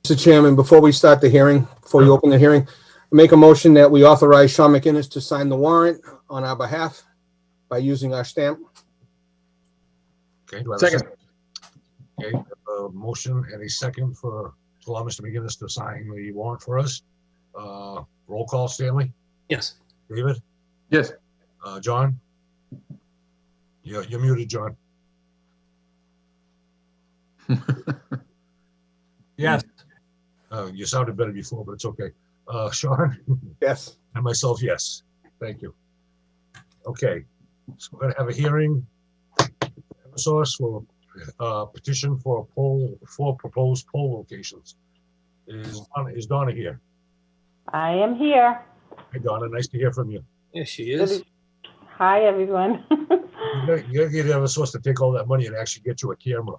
Mr. Chairman, before we start the hearing, before you open the hearing, make a motion that we authorize Sean McInnes to sign the warrant on our behalf by using our stamp. Okay, do I have a Second. Okay, a motion and a second for allow Mr. McGinnis to sign the warrant for us. Roll call, Stanley, Yes. David, Yes. John. You're muted, John. Yes. You sounded better before, but it's okay. Sean Yes. and myself, yes. Thank you. Okay, so we're gonna have a hearing. Source for petition for a poll, for proposed poll locations. Is Donna here? I am here. Hi, Donna. Nice to hear from you. Yes, she is. Hi, everyone. You're going to have a source to take all that money and actually get you a camera.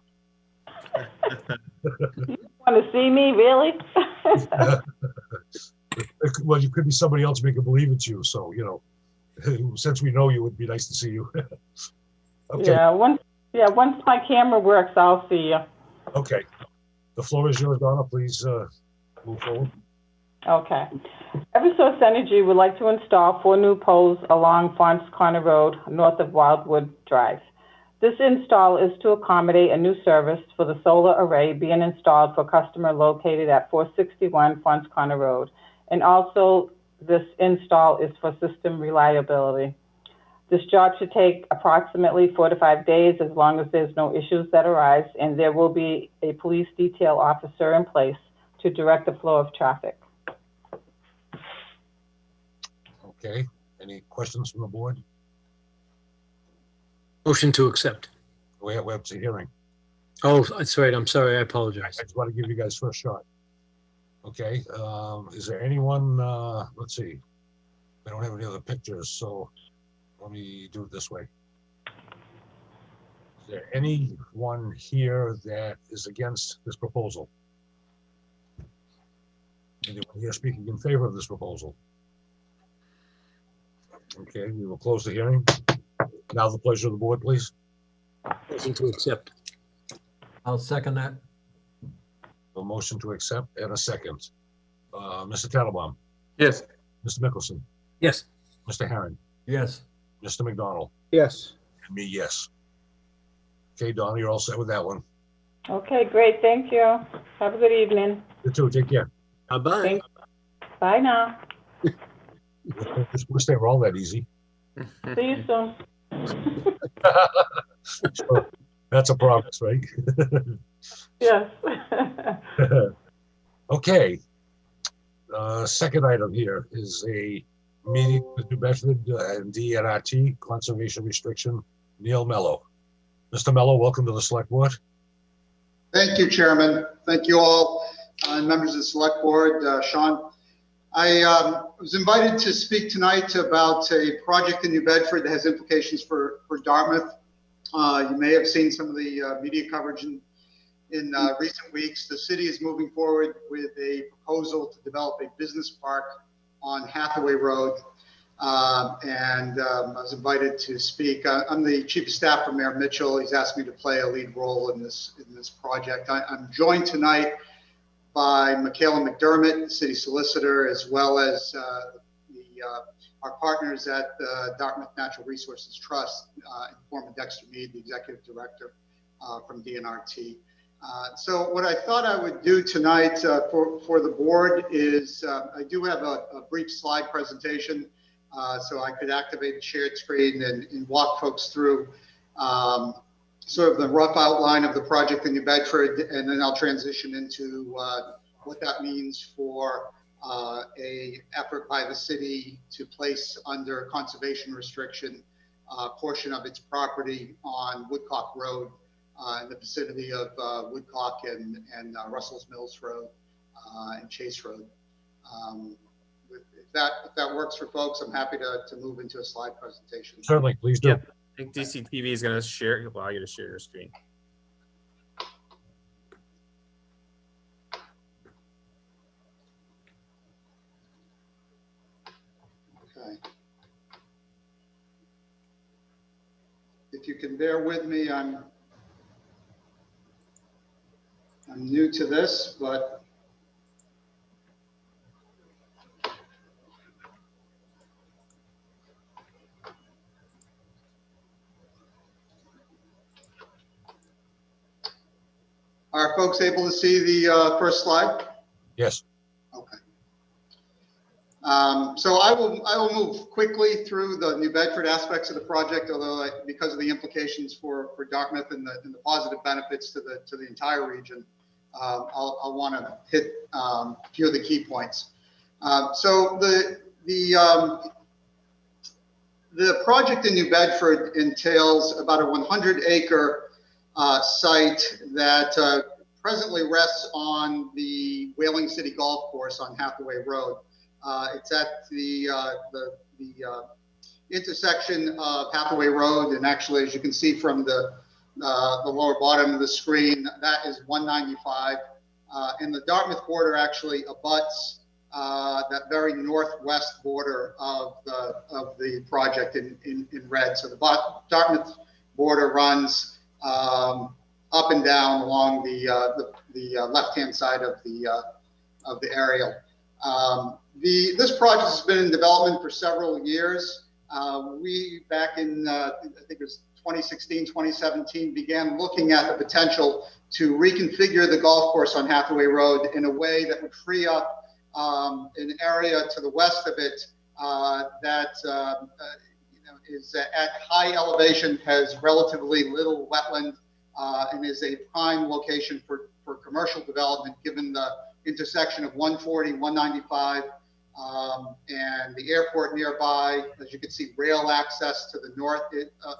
Want to see me, really? Well, you could be somebody else making believe it's you. So, you know, since we know you, it would be nice to see you. Okay. Once my camera works, I'll see you. Okay. The floor is yours, Donna. Please move forward. Okay. Eversource Energy would like to install 4 new poles along Fonts Corner Road, north of Wildwood Drive. This install is to accommodate a new service for the solar array being installed for a customer located at 461 Fonts Corner Road. And also, this install is for system reliability. This job should take approximately 4 to 5 days as long as there's no issues that arise, and there will be a police detail officer in place to direct the flow of traffic. Okay. Any questions from the board? Motion to accept. We have a hearing. Oh, that's right. I'm sorry. I apologize. I just want to give you guys first shot. Okay. Is there anyone? Let's see. I don't have any other pictures, so let me do it this way. Is there anyone here that is against this proposal? Anyone here speaking in favor of this proposal? Okay, we will close the hearing. Now the pleasure of the board, please. Motion to accept. I'll second that. A motion to accept and a second. Mr. Tattlebaum, Yes. Mr. Mickelson, Yes. Mr. Herron, Yes. Mr. McDonald, Yes. and me, yes. Okay, Donna, you're all set with that one. Okay, great. Thank you. Have a good evening. You too, take care. Bye-bye. Thank- Bye now. Wish they were all that easy. See you soon. So, that's a promise, right? Yes. Okay. Second item here is a meeting with New Bedford and DNRT Conservation Restriction, Neil Mello. Mr. Mello, welcome to the Select Board. Thank you, Chairman. Thank you all, members of the Select Board. Sean, I was invited to speak tonight about a project in New Bedford that has implications for Dartmouth. You may have seen some of the media coverage in recent weeks. The city is moving forward with a proposal to develop a business park on Hathaway Road. I was invited to speak. I'm the Chief of Staff for Mayor Mitchell. He's asked me to play a lead role in this project. I'm joined tonight by Michaela McDermott, city solicitor, as well as our partners at the Dartmouth Natural Resources Trust, in the form of Dexter Mead, the executive director from DNRT. So what I thought I would do tonight for the board is I do have a brief slide presentation, so I could activate the shared screen and walk folks through sort of the rough outline of the project in New Bedford, and then I'll transition into what that means for a effort by the city to place under conservation restriction a portion of its property on Woodcock Road in the vicinity of Woodcock and Russell's Mills Road and Chase Road. If that works for folks, I'm happy to move into a slide presentation. Certainly, please do. Yep. I think DCTV is going to allow you to share your screen. Okay. If you can bear with me, I'm new to this, but Are folks able to see the first slide? Yes. Okay. So I will move quickly through the New Bedford aspects of the project, although because of the implications for Dartmouth and the positive benefits to the entire region, I'll want to hit a few of the key points. So the project in New Bedford entails about a 100-acre site that presently rests on the Whaling City Golf Course on Hathaway Road. It's at the intersection of Hathaway Road, and actually, as you can see from the lower bottom of the screen, that is 195. And the Dartmouth border actually abuts that very northwest border of the project in red. So the Dartmouth border runs up and down along the left-hand side of the aerial. This project has been in development for several years. We, back in, I think it was 2016, 2017, began looking at the potential to reconfigure the golf course on Hathaway Road in a way that would free up an area to the west of it that is at high elevation, has relatively little wetland, and is a prime location for commercial development, given the intersection of 140, 195, and the airport nearby. As you can see, rail access to the north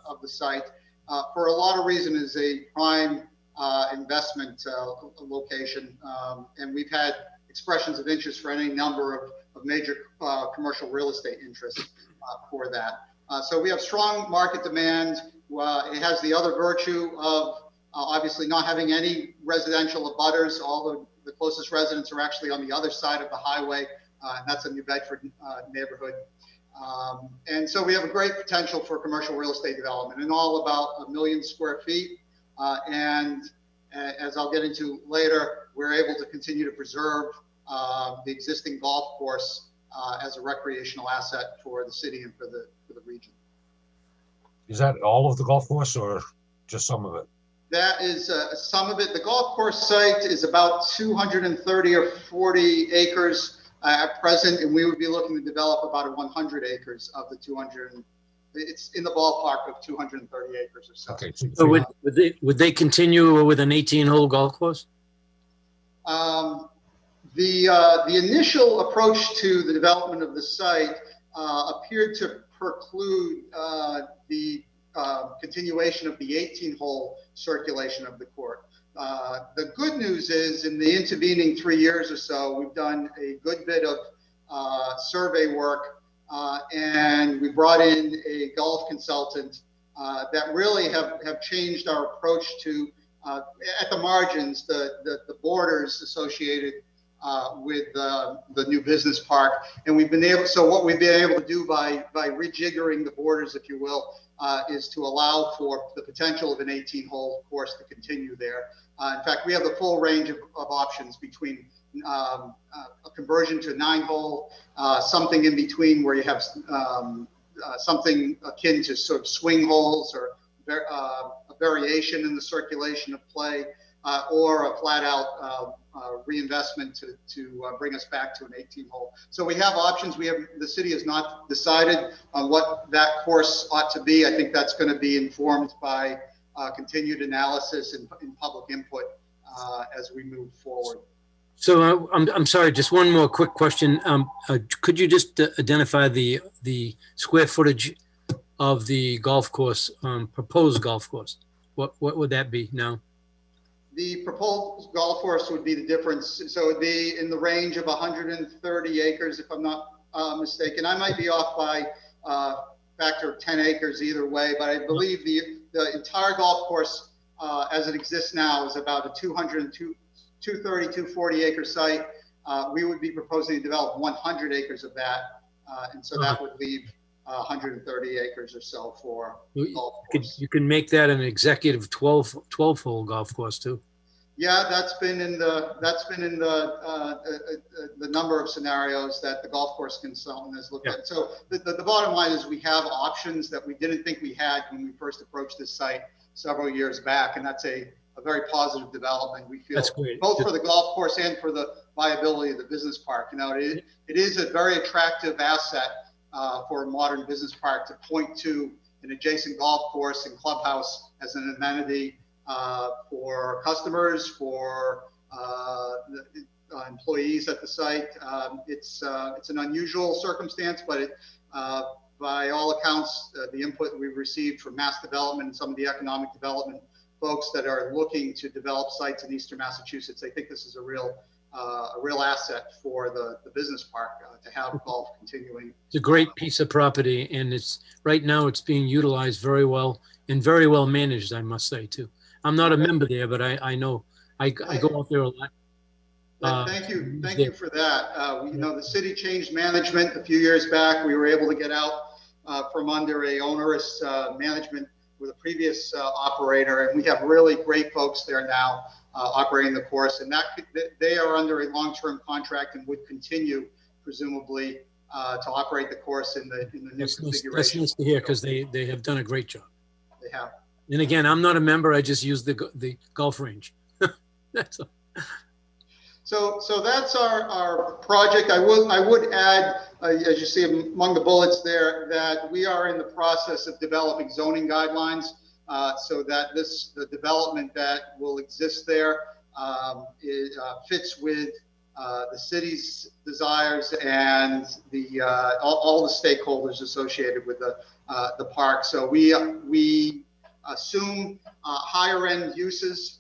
of the site. For a lot of reasons, is a prime investment location, and we've had expressions of interest for any number of major commercial real estate interests for that. So we have strong market demand. It has the other virtue of obviously not having any residential abutters. All the closest residents are actually on the other side of the highway, and that's a New Bedford neighborhood. And so we have a great potential for commercial real estate development, and all about 1 million square feet. And as I'll get into later, we're able to continue to preserve the existing golf course as a recreational asset for the city and for the region. Is that all of the golf course or just some of it? That is some of it. The golf course site is about 230 or 40 acres at present, and we would be looking to develop about 100 acres of the 200. It's in the ballpark of 230 acres or so. Okay. So would they continue with an 18-hole golf course? The initial approach to the development of the site appeared to preclude the continuation of the 18-hole circulation of the court. The good news is, in the intervening 3 years or so, we've done a good bit of survey work, and we brought in a golf consultant that really have changed our approach to, at the margins, the borders associated with the new business park. And we've been able, so what we've been able to do by rejiggering the borders, if you will, is to allow for the potential of an 18-hole course to continue there. In fact, we have the full range of options between a conversion to 9-hole, something in between where you have something akin to sort of swing holes, or a variation in the circulation of play, or a flat-out reinvestment to bring us back to an 18-hole. So we have options. The city has not decided on what that course ought to be. I think that's going to be informed by continued analysis and public input as we move forward. So I'm sorry, just one more quick question. Could you just identify the square footage of the golf course, proposed golf course? What would that be now? The proposed golf course would be the difference. So it'd be in the range of 130 acres, if I'm not mistaken. I might be off by factor of 10 acres either way, but I believe the entire golf course as it exists now is about a 230, 240 acre site. We would be proposing to develop 100 acres of that. And so that would leave 130 acres or so for golf course. You can make that an executive 12-hole golf course too. Yeah, that's been in the number of scenarios that the golf course consultant has looked at. So the bottom line is we have options that we didn't think we had when we first approached this site several years back, and that's a a very positive development. We feel That's great. both for the golf course and for the viability of the business park. You know, it is a very attractive asset for a modern business park to point to an adjacent golf course and clubhouse as an amenity for customers, for employees at the site. It's an unusual circumstance, but by all accounts, the input we've received from mass development and some of the economic development folks that are looking to develop sites in Eastern Massachusetts, they think this is a real asset for the business park to have golf continuing. It's a great piece of property, and right now it's being utilized very well and very well managed, I must say, too. I'm not a member there, but I know I go out there a lot. Thank you for that. You know, the city changed management a few years back. We were able to get out from under a onerous management with a previous operator, and we have really great folks there now operating the course, and they are under a long-term contract and would continue, presumably, to operate the course in the new configuration. That's nice to hear, because they have done a great job. They have. And again, I'm not a member. I just use the golf range. That's all. So that's our project. I would add, as you see among the bullets there, that we are in the process of developing zoning guidelines so that the development that will exist there fits with the city's desires and all the stakeholders associated with the park. So we assume higher end uses.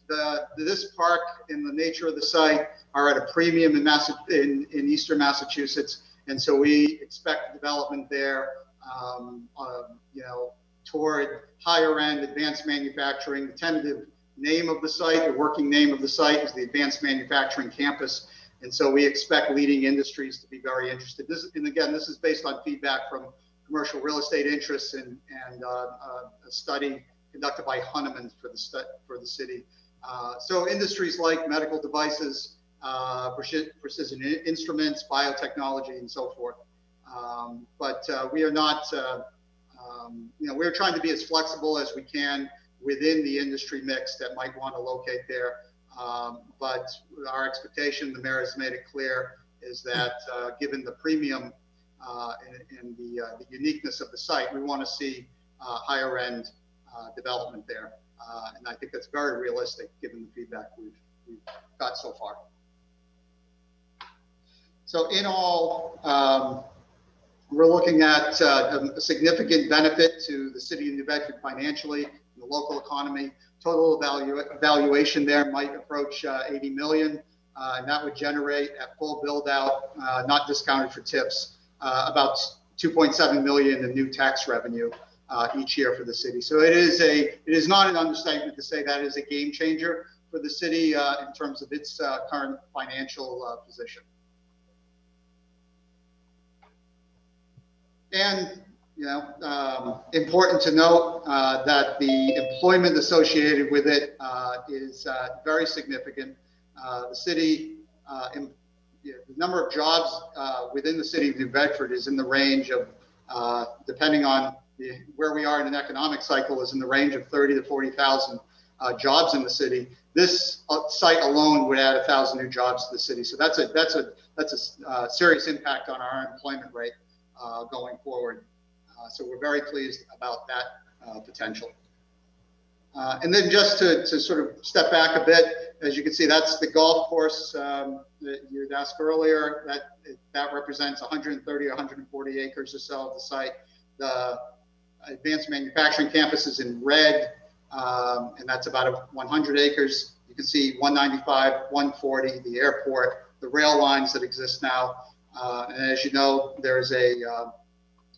This park and the nature of the site are at a premium in Eastern Massachusetts, and so we expect development there, toward higher end advanced manufacturing. The tentative name of the site, the working name of the site, is the Advanced Manufacturing Campus, and so we expect leading industries to be very interested. This is based on feedback from commercial real estate interests and a study conducted by Hunneman for the city. So industries like medical devices, precision instruments, biotechnology, and so forth. But we are not, we're trying to be as flexible as we can within the industry mix that might want to locate there. But our expectation, the mayor has made it clear, is that given the premium and the uniqueness of the site, we want to see higher end development there. And I think that's very realistic given the feedback we've got so far. So in all, we're looking at a significant benefit to the city of New Bedford financially, the local economy. Total valuation there might approach 80 million, and that would generate at full build out, not discounted for tips, about 2.7 million in new tax revenue each year for the city. So it is not an understatement to say that is a game changer for the city in terms of its current financial position. And important to note that the employment associated with it is very significant. The city, the number of jobs within the city of New Bedford is in the range of, depending on where we are in an economic cycle, is in the range of 30 to 40,000 jobs in the city. This site alone would add 1,000 new jobs to the city. So that's a serious impact on our employment rate going forward. So we're very pleased about that potential. And then just to sort of step back a bit, as you can see, that's the golf course that you'd asked earlier. That represents 130 or 140 acres or so of the site. The advanced manufacturing campus is in red, and that's about 100 acres. You can see 195, 140, the airport, the rail lines that exist now. And as you know, there's a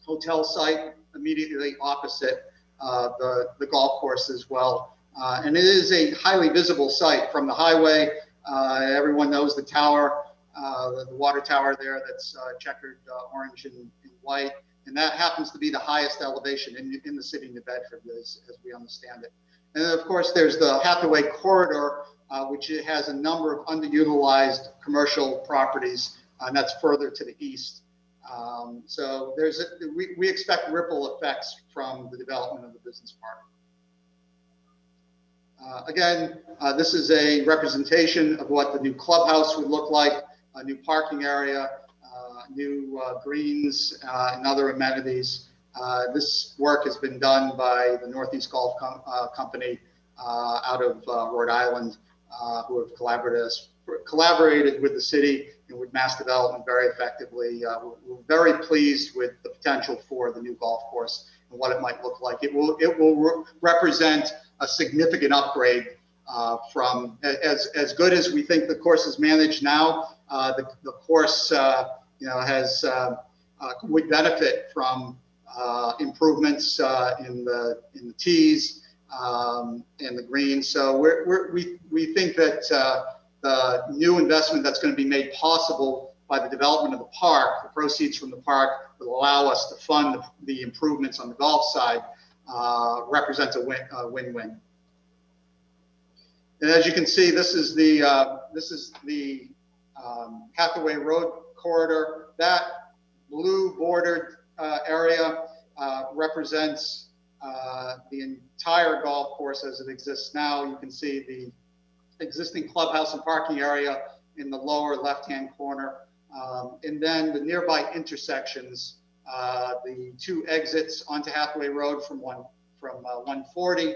hotel site immediately opposite the golf course as well. And it is a highly visible site from the highway. Everyone knows the tower, the water tower there that's checkered orange and white. And that happens to be the highest elevation in the city of New Bedford, as we understand it. And then, of course, there's the Hathaway corridor, which has a number of underutilized commercial properties, and that's further to the east. So we expect ripple effects from the development of the business park. Again, this is a representation of what the new clubhouse would look like, a new parking area, new greens, and other amenities. This work has been done by the Northeast Golf Company out of Rhode Island, who have collaborated with the city and with mass development very effectively. We're very pleased with the potential for the new golf course and what it might look like. It will represent a significant upgrade from as good as we think the course is managed now. The course would benefit from improvements in the tees and the greens. So we think that the new investment that's going to be made possible by the development of the park, the proceeds from the park, will allow us to fund the improvements on the golf side. Represents a win-win. And as you can see, this is the Hathaway Road corridor. That blue bordered area represents the entire golf course as it exists now. You can see the existing clubhouse and parking area in the lower left-hand corner. And then the nearby intersections, the two exits onto Hathaway Road from 140,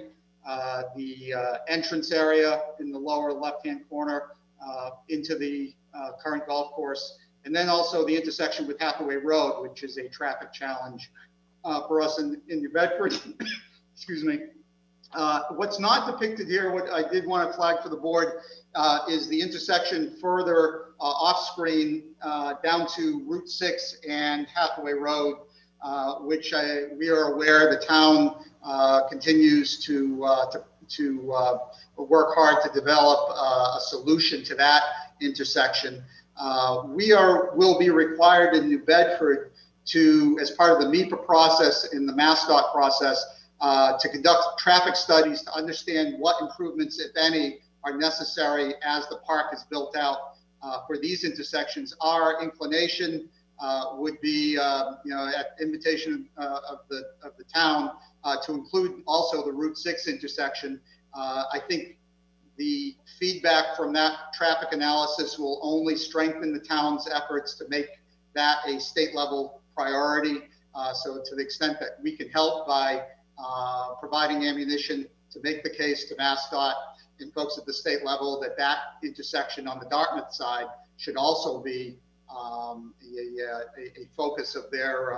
the entrance area in the lower left-hand corner into the current golf course, and then also the intersection with Hathaway Road, which is a traffic challenge for us in New Bedford. Excuse me. What's not depicted here, what I did want to flag for the board, is the intersection further off screen down to Route 6 and Hathaway Road, which we are aware the town continues to work hard to develop a solution to that intersection. Will be required in New Bedford to, as part of the MEPA process and the MassDOT process, to conduct traffic studies to understand what improvements, if any, are necessary as the park is built out for these intersections. Our inclination would be, at invitation of the town, to include also the Route 6 intersection. I think the feedback from that traffic analysis will only strengthen the town's efforts to make that a state level priority. So to the extent that we can help by providing ammunition to make the case to MassDOT and folks at the state level that intersection on the Dartmouth side should also be a focus of their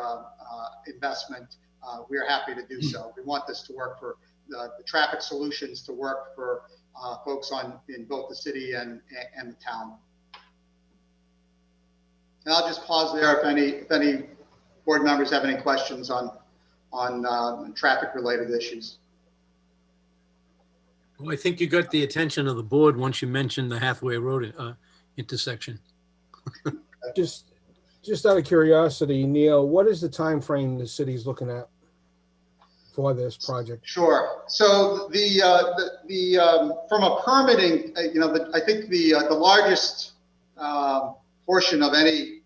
investment, we are happy to do so. We want this to work for the traffic solutions to work for folks in both the city and the town. And I'll just pause there if any board members have any questions on traffic related issues. Well, I think you got the attention of the board once you mentioned the Hathaway Road intersection. Just out of curiosity, Neil, what is the time frame the city's looking at for this project? Sure. So from a permitting, I think the largest portion of any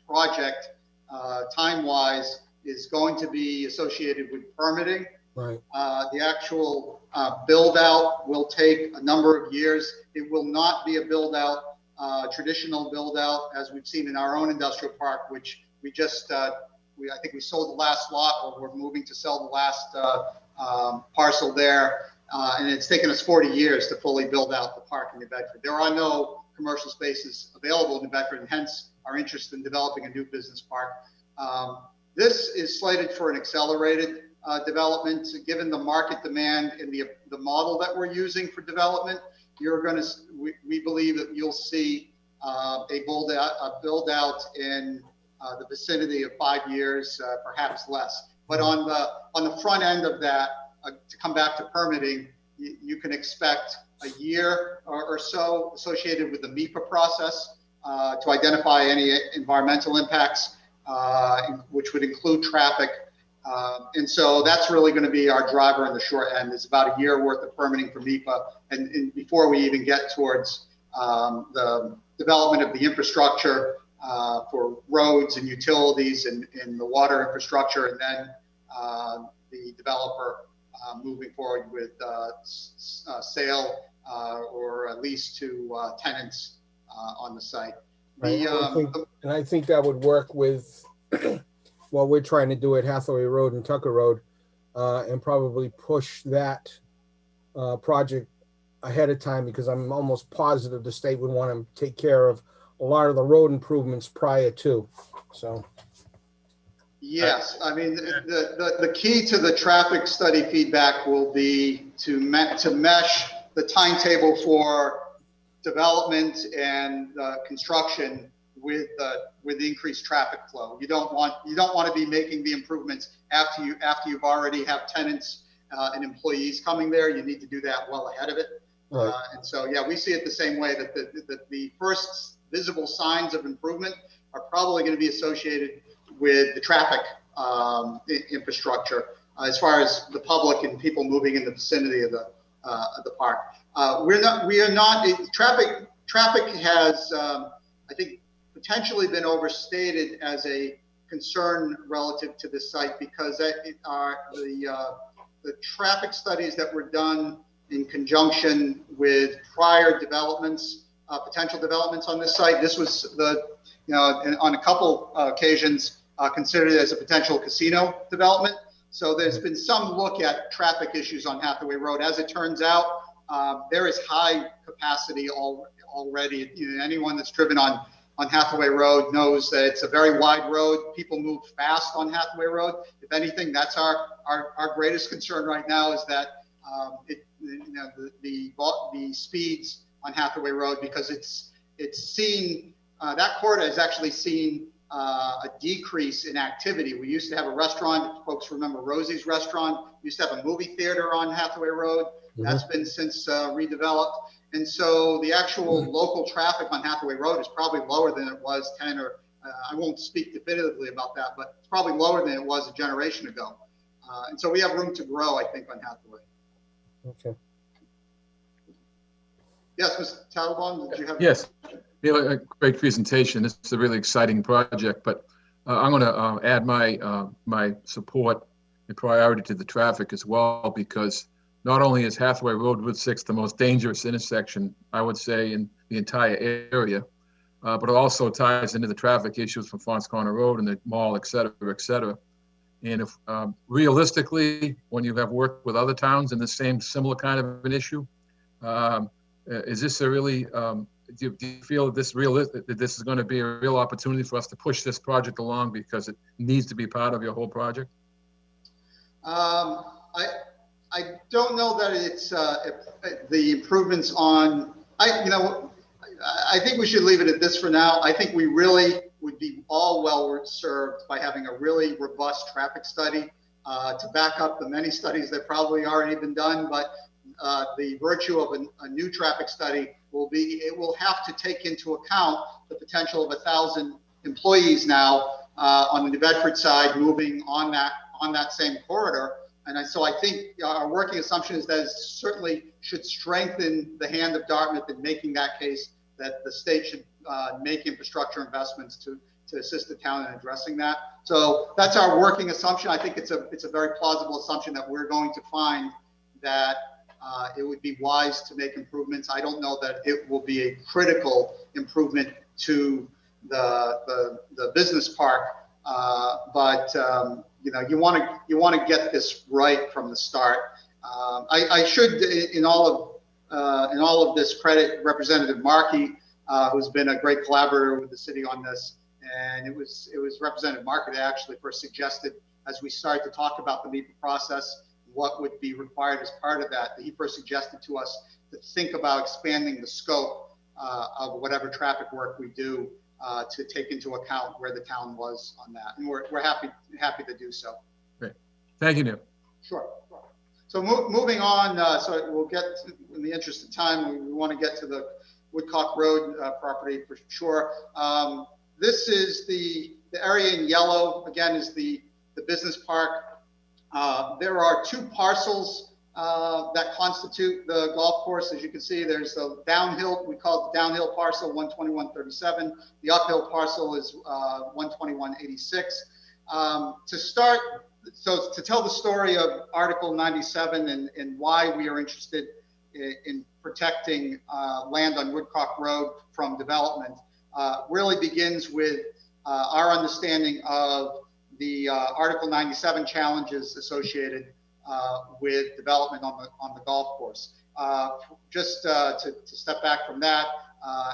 project time-wise is going to be associated with permitting. Right. The actual build out will take a number of years. It will not be a build out, traditional build out, as we've seen in our own industrial park, which we just, I think we sold the last lot, or we're moving to sell the last parcel there. And it's taken us 40 years to fully build out the park in New Bedford. There are no commercial spaces available in New Bedford, and hence our interest in developing a new business park. This is slated for an accelerated development. Given the market demand and the model that we're using for development, we believe that you'll see a build out in the vicinity of 5 years, perhaps less. But on the front end of that, to come back to permitting, you can expect a year or so associated with the MEPA process to identify any environmental impacts, which would include traffic. And so that's really going to be our driver in the short end. It's about a year worth of permitting for MEPA, and before we even get towards the development of the infrastructure for roads and utilities and the water infrastructure, and then the developer moving forward with sale or a lease to tenants on the site. Right. And I think that would work with what we're trying to do at Hathaway Road and Tucker Road, and probably push that project ahead of time, because I'm almost positive the state would want to take care of a lot of the road improvements prior to. So. Yes, I mean, the key to the traffic study feedback will be to mesh the timetable for development and construction with increased traffic flow. You don't want to be making the improvements after you've already have tenants and employees coming there. You need to do that well ahead of it. Right. And so, yeah, we see it the same way, that the first visible signs of improvement are probably going to be associated with the traffic infrastructure, as far as the public and people moving in the vicinity of the park. Traffic has, I think, potentially been overstated as a concern relative to this site, because the traffic studies that were done in conjunction with prior developments, potential developments on this site. This was on a couple occasions considered as a potential casino development. So there's been some look at traffic issues on Hathaway Road. As it turns out, there is high capacity already. Anyone that's driven on Hathaway Road knows that it's a very wide road. People move fast on Hathaway Road. If anything, that's our greatest concern right now, is that the speeds on Hathaway Road, because it's seen, that corridor has actually seen a decrease in activity. We used to have a restaurant, folks remember Rosie's Restaurant. We used to have a movie theater on Hathaway Road. That's been since redeveloped. And so the actual local traffic on Hathaway Road is probably lower than it was 10 or, I won't speak definitively about that, but it's probably lower than it was a generation ago. And so we have room to grow, I think, on Hathaway. Okay. Yes, Mr. Tattelbaum, did you have? Yes, a great presentation. This is a really exciting project, but I'm going to add my support and priority to the traffic as well, because not only is Hathaway Road Route 6 the most dangerous intersection, I would say, in the entire area, but it also ties into the traffic issues from Fons Corner Road and the mall, et cetera, et cetera. And if realistically, when you have worked with other towns in the same similar kind of an issue, is this a really, do you feel that this is going to be a real opportunity for us to push this project along, because it needs to be part of your whole project? I don't know that it's the improvements on, I think we should leave it at this for now. I think we really would be all well served by having a really robust traffic study to back up the many studies that probably already been done. But the virtue of a new traffic study will be, it will have to take into account the potential of 1,000 employees now on the New Bedford side moving on that same corridor. And so I think our working assumption is that it certainly should strengthen the hand of Dartmouth in making that case, that the state should make infrastructure investments to assist the town in addressing that. So that's our working assumption. I think it's a very plausible assumption that we're going to find that it would be wise to make improvements. I don't know that it will be a critical improvement to the business park, but you want to get this right from the start. I should, in all of this, credit Representative Markey, who's been a great collaborator with the city on this. And it was Representative Markey that actually first suggested, as we started to talk about the MEPA process, what would be required as part of that. He first suggested to us to think about expanding the scope of whatever traffic work we do to take into account where the town was on that. And we're happy to do so. Great. Thank you, Neil. Sure. So moving on, so we'll get, in the interest of time, we want to get to the Woodcock Road property for sure. This is the area in yellow, again, is the business park. There are two parcels that constitute the golf course. As you can see, there's the downhill, we call it the downhill parcel, 12137. The uphill parcel is 12186. To start So to tell the story of Article 97 and why we are interested in protecting land on Woodcock Road from development really begins with our understanding of the Article 97 challenges associated with development on the golf course. Just to step back from that,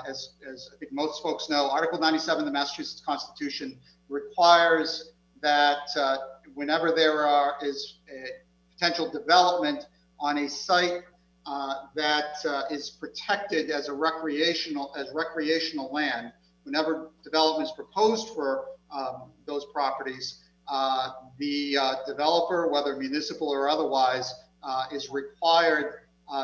as I think most folks know, Article 97 of the Massachusetts Constitution requires that whenever there is a potential development on a site that is protected as recreational land, whenever development is proposed for those properties, the developer, whether municipal or otherwise, is required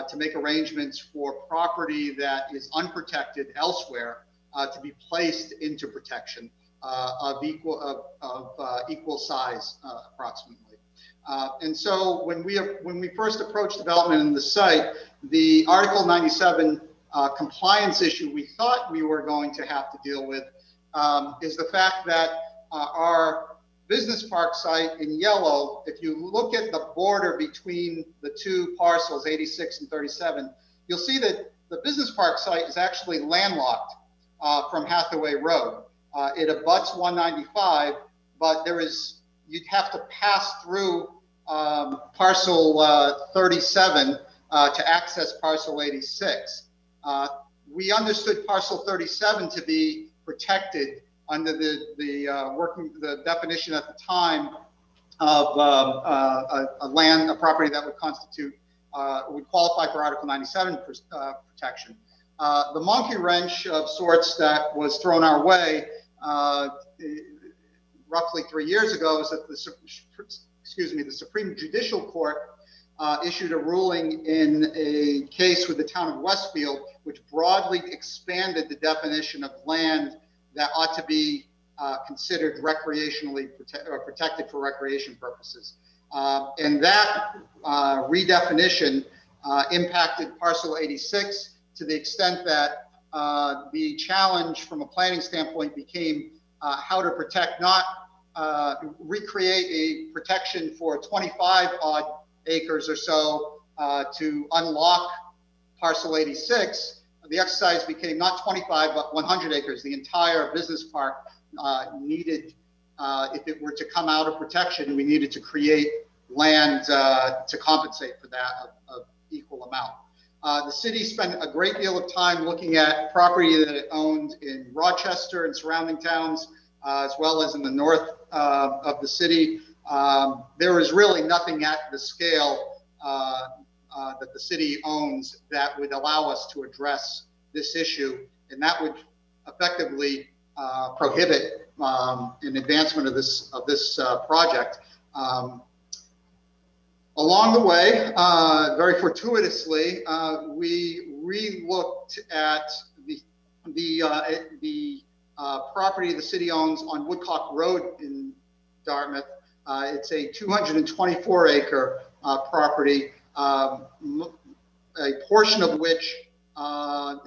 to make arrangements for property that is unprotected elsewhere to be placed into protection of equal size, approximately. And so when we first approached development in the site, the Article 97 compliance issue we thought we were going to have to deal with is the fact that our business park site in yellow, if you look at the border between the two parcels, 86 and 37, you'll see that the business park site is actually landlocked from Hathaway Road. It abuts 195, but you'd have to pass through parcel 37 to access parcel 86. We understood parcel 37 to be protected under the definition at the time of a property that would would qualify for Article 97 protection. The monkey wrench of sorts that was thrown our way roughly 3 years ago is that the Supreme Judicial Court issued a ruling in a case with the town of Westfield, which broadly expanded the definition of land that ought to be considered recreationally protected for recreation purposes. And that redefinition impacted parcel 86 to the extent that the challenge from a planning standpoint became how to protect, not recreate a protection for 25 odd acres or so to unlock parcel 86. The exercise became not 25, but 100 acres. The entire business park needed, if it were to come out of protection, we needed to create land to compensate for that of equal amount. The city spent a great deal of time looking at property that it owned in Rochester and surrounding towns, as well as in the north of the city. There is really nothing at the scale that the city owns that would allow us to address this issue, and that would effectively prohibit an advancement of this project. Along the way, very fortuitously, we re-looked at the property the city owns on Woodcock Road in Dartmouth. It's a 224-acre property, a portion of which, I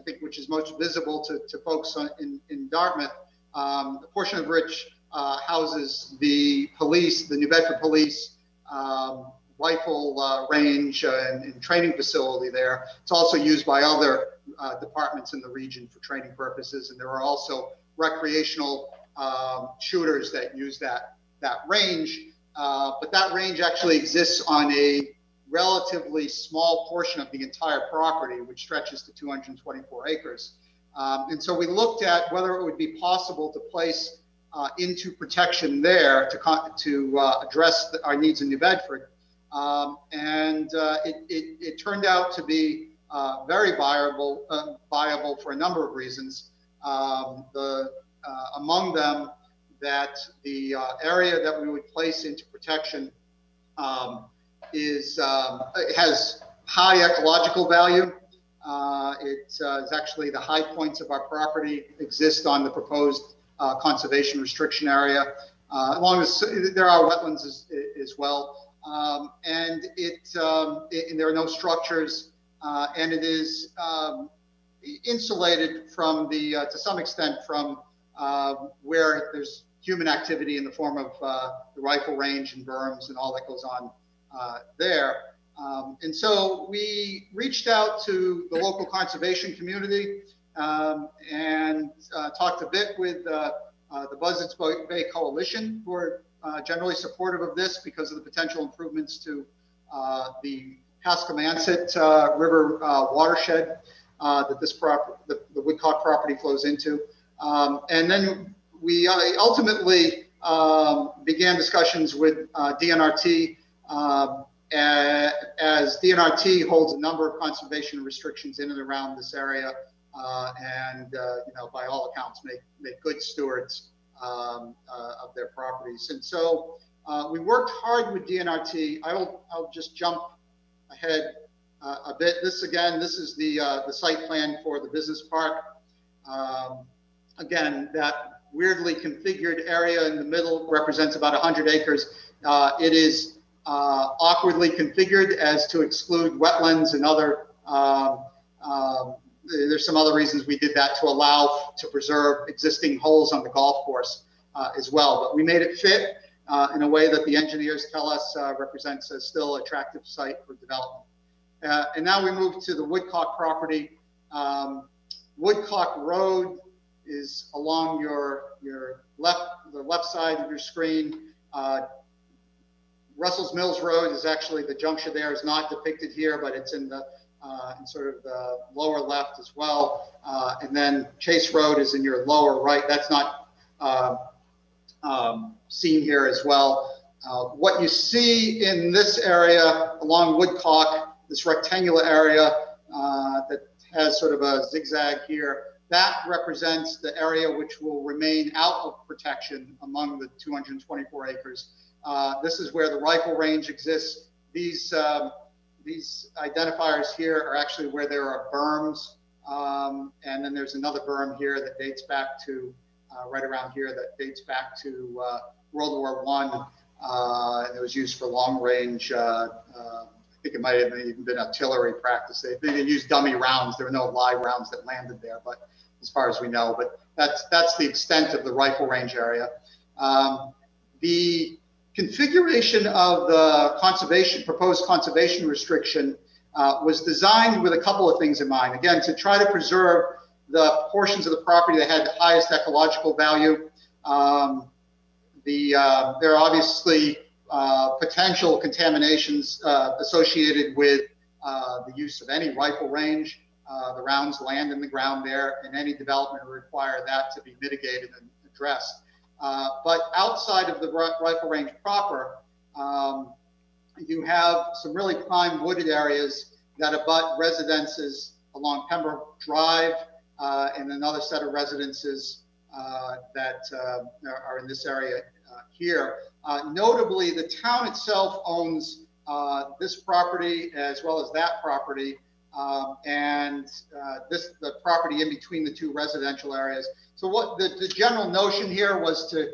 think, which is most visible to folks in Dartmouth, a portion of which houses the police, the New Bedford Police rifle range and training facility there. It's also used by other departments in the region for training purposes, and there are also recreational shooters that use that range. But that range actually exists on a relatively small portion of the entire property, which stretches to 224 acres. And so we looked at whether it would be possible to place into protection there to address our needs in New Bedford. And it turned out to be very viable for a number of reasons. Among them, that the area that we would place into protection has high ecological value. It is actually the high points of our property exist on the proposed conservation restriction area, along as there are wetlands as well. And there are no structures, and it is insulated from to some extent from where there's human activity in the form of the rifle range and berms and all that goes on there. And so we reached out to the local conservation community and talked a bit with the Buzzards Bay Coalition, who are generally supportive of this because of the potential improvements to the Hascomanset River watershed that this the Woodcock property flows into. And then we ultimately began discussions with DNRT as DNRT holds a number of conservation restrictions in and around this area, and you know, by all accounts, make good stewards of their properties. And so we worked hard with DNRT. I'll just jump ahead a bit. This is the site plan for the business park. Again, that weirdly configured area in the middle represents about 100 acres. It is awkwardly configured as to exclude wetlands and other, there's some other reasons we did that to allow to preserve existing holes on the golf course as well. But we made it fit in a way that the engineers tell us represents a still attractive site for development. And now we move to the Woodcock property. Woodcock Road is along your the left side of your screen. Russell's Mills Road is actually, the juncture there is not depicted here, but it's in the in sort of the lower left as well. And then Chase Road is in your lower right. That's not seen here as well. What you see in this area along Woodcock, this rectangular area that has sort of a zigzag here, that represents the area which will remain out of protection among the 224 acres. This is where the rifle range exists. These identifiers here are actually where there are berms. And then there's another berm here that dates back to, right around here, that dates back to World War I. It was used for long range, I think it might have even been artillery practice. They used dummy rounds. There were no live rounds that landed there, but as far as we know, but that's the extent of the rifle range area. The configuration of the proposed conservation restriction was designed with a couple of things in mind. Again, to try to preserve the portions of the property that had the highest ecological value. There are obviously potential contaminations associated with the use of any rifle range. The rounds land in the ground there, and any development will require that to be mitigated and addressed. But outside of the rifle range proper, you have some really prime wooded areas that abut residences along Pembroke Drive, and another set of residences that are in this area here. Notably, the town itself owns this property as well as that property, and the property in between the two residential areas. So what the general notion here was to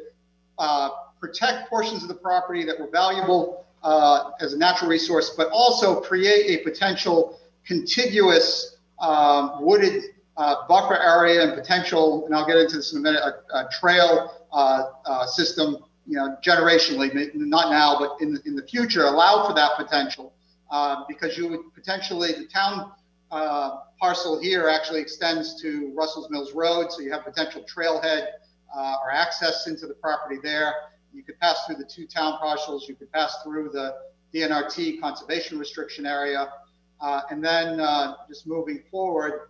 protect portions of the property that were valuable as a natural resource, but also create a potential contiguous wooded buffer area and potential, and I'll get into this in a minute, a trail system, you know, generationally, not now, but in the future, allow for that potential, because you would potentially, the town parcel here actually extends to Russell's Mills Road, so you have potential trailhead or access into the property there. You could pass through the two town parcels, you could pass through the DNRT conservation restriction area, and then just moving forward,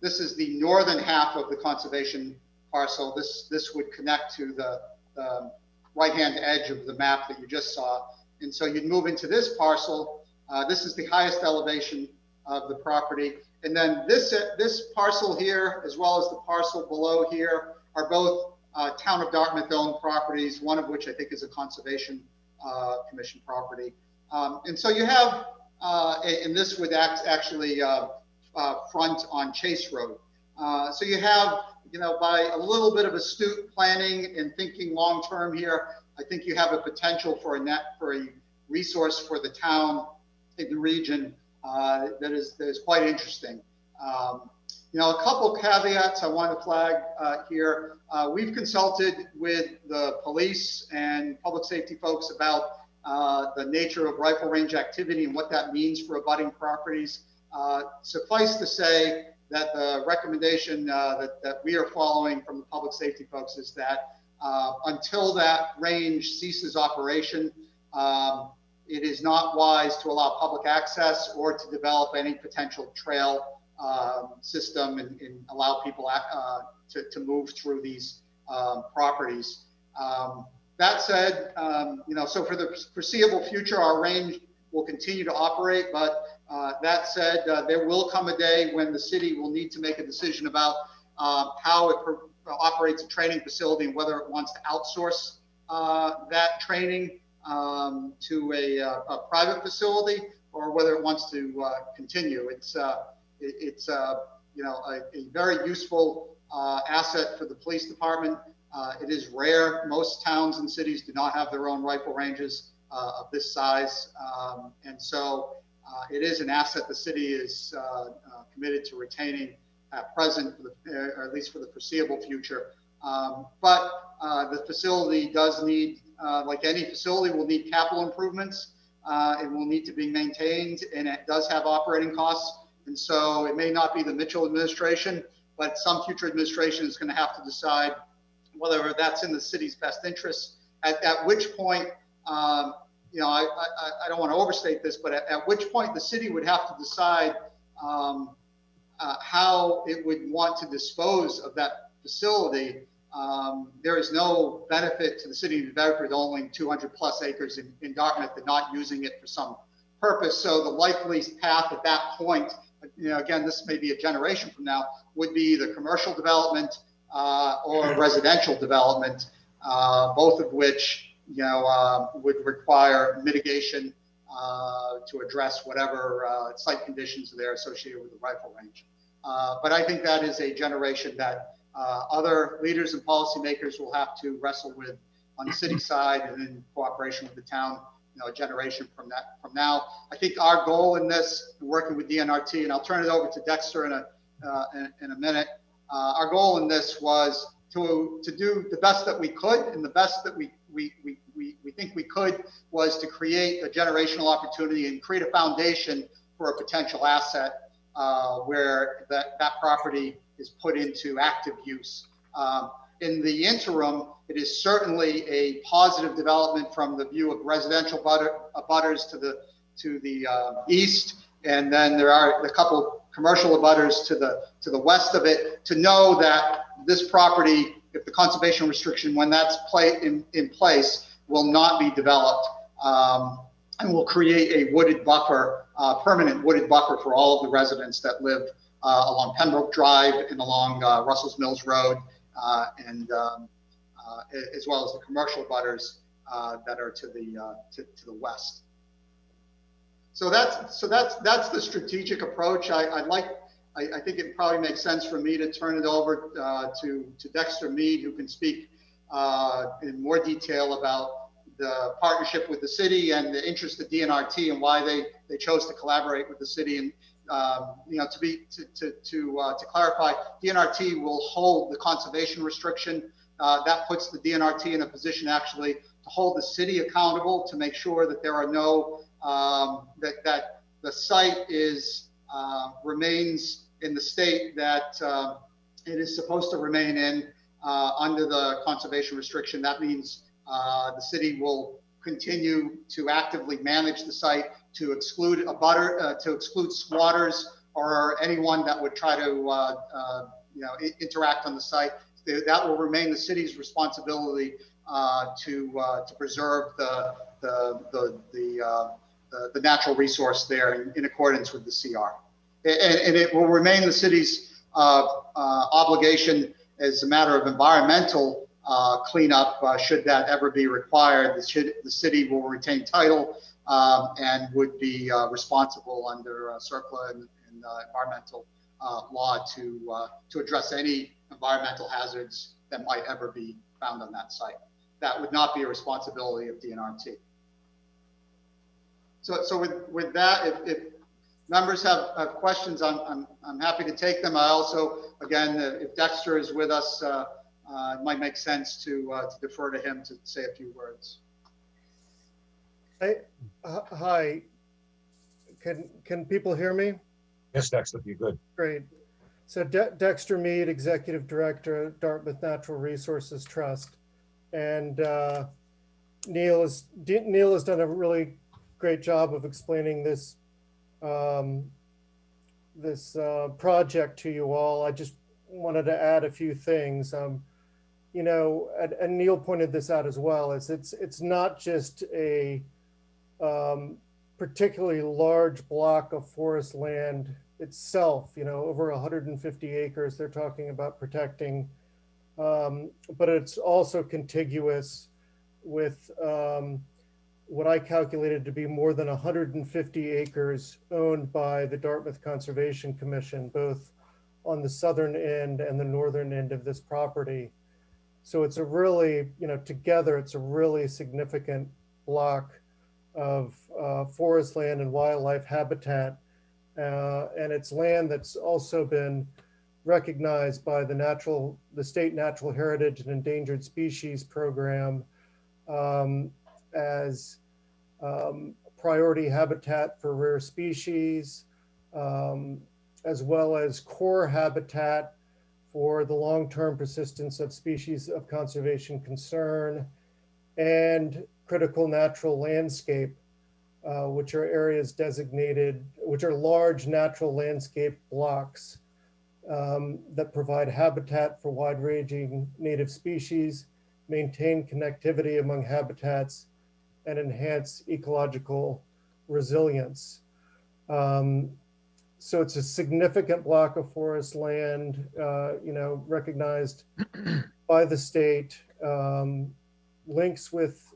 this is the northern half of the conservation parcel. This would connect to the right-hand edge of the map that you just saw. And so you'd move into this parcel. This is the highest elevation of the property. And then this parcel here, as well as the parcel below here, are both town of Dartmouth owned properties, one of which I think is a conservation commission property. And so you have, and this would actually front on Chase Road. So you have, you know, by a little bit of astute planning and thinking long-term here, I think you have a potential for a resource for the town in the region that is quite interesting. A couple caveats I want to flag here. We've consulted with the police and public safety folks about the nature of rifle range activity and what that means for abutting properties. Suffice to say that the recommendation that we are following from the public safety folks is that until that range ceases operation, it is not wise to allow public access or to develop any potential trail system and allow people to move through these properties. That said, so for the foreseeable future, our range will continue to operate, but that said, there will come a day when the city will need to make a decision about how it operates a training facility and whether it wants to outsource that training to a private facility or whether it wants to continue. It's a very useful asset for the police department. It is rare. Most towns and cities do not have their own rifle ranges of this size. And so it is an asset the city is committed to retaining at present, or at least for the foreseeable future. But the facility does need, like any facility, will need capital improvements. It will need to be maintained, and it does have operating costs. And so it may not be the Mitchell administration, but some future administration is going to have to decide whether that's in the city's best interest. At which point, I don't want to overstate this, but at which point the city would have to decide how it would want to dispose of that facility. There is no benefit to the city of New Bedford owning 200 plus acres in Dartmouth and not using it for some purpose. So the likely path at that point, again, this may be a generation from now, would be the commercial development or residential development, both of which would require mitigation to address whatever site conditions are there associated with the rifle range. But I think that is a generation that other leaders and policymakers will have to wrestle with on the city side and in cooperation with the town, a generation from now. I think our goal in this, working with DNRT, and I'll turn it over to Dexter in a minute. Our goal in this was to do the best that we could, and the best that we think we could was to create a generational opportunity and create a foundation for a potential asset where that property is put into active use. In the interim, it is certainly a positive development from the view of residential abutters to the east, and then there are a couple commercial abutters to the west of it, to know that this property, if the conservation restriction, when that's in place, will not be developed, and will create a wooded buffer, permanent wooded buffer for all of the residents that live along Pembroke Drive and along Russell's Mills Road, and as well as the commercial abutters that are to the west. So that's the strategic approach. I think it probably makes sense for me to turn it over to Dexter Mead, who can speak in more detail about the partnership with the city and the interest of DNRT and why they chose to collaborate with the city. And to clarify, DNRT will hold the conservation restriction. That puts the DNRT in a position actually to hold the city accountable to make sure that there are no that the site remains in the state that it is supposed to remain in under the conservation restriction. That means the city will continue to actively manage the site to exclude to exclude squatters or anyone that would try to interact on the site. That will remain the city's responsibility to preserve the natural resource there in accordance with the CR. And it will remain the city's obligation as a matter of environmental cleanup, should that ever be required. The city will retain title and would be responsible under CERCLA and environmental law to address any environmental hazards that might ever be found on that site. That would not be a responsibility of DNRT. So with that, if members have questions, I'm happy to take them. I also, again, if Dexter is with us, it might make sense to defer to him to say a few words. Hi, can people hear me? Yes, Dexter, you're good. Great. So Dexter Mead, Executive Director, Dartmouth Natural Resources Trust. And Neil has done a really great job of explaining this project to you all. I just wanted to add a few things. You know, and Neil pointed this out as well, is it's not just a particularly large block of forest land itself, you know, over 150 acres they're talking about protecting, but it's also contiguous with what I calculated to be more than 150 acres owned by the Dartmouth Conservation Commission, both on the southern end and the northern end of this property. So it's a really, you know, together it's a really significant block of forest land and wildlife habitat. And it's land that's also been recognized by the State Natural Heritage and Endangered Species Program as priority habitat for rare species, as well as core habitat for the long-term persistence of species of conservation concern, and critical natural landscape, which are areas designated, which are large natural landscape blocks that provide habitat for wide-ranging native species, maintain connectivity among habitats, and enhance ecological resilience. So it's a significant block of forest land, you know, recognized by the state, links with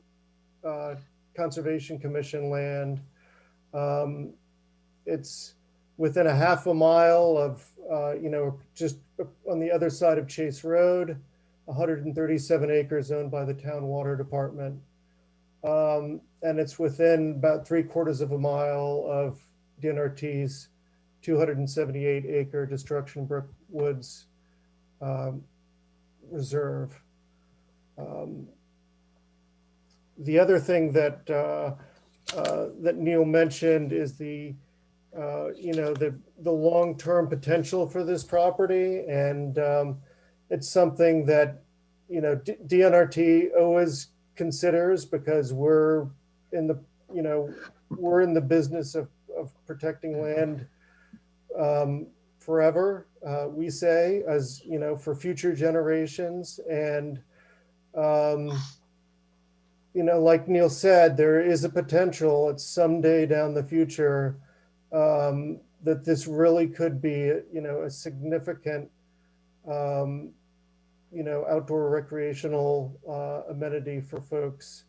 Conservation Commission land. It's within a half a mile of, you know, just on the other side of Chase Road, 137 acres owned by the town water department. And it's within about 3/4 of a mile of DNRT's 278 acre Destruction Brook Woods Reserve. The other thing that that Neil mentioned is the you know, the long-term potential for this property, and it's something that, you know, DNRT always considers, because we're in the, you know, we're in the business of protecting land forever, we say, as, you know, for future generations. And you know, like Neil said, there is a potential at someday down the future that this really could be, you know, a significant, you know, outdoor recreational amenity for folks,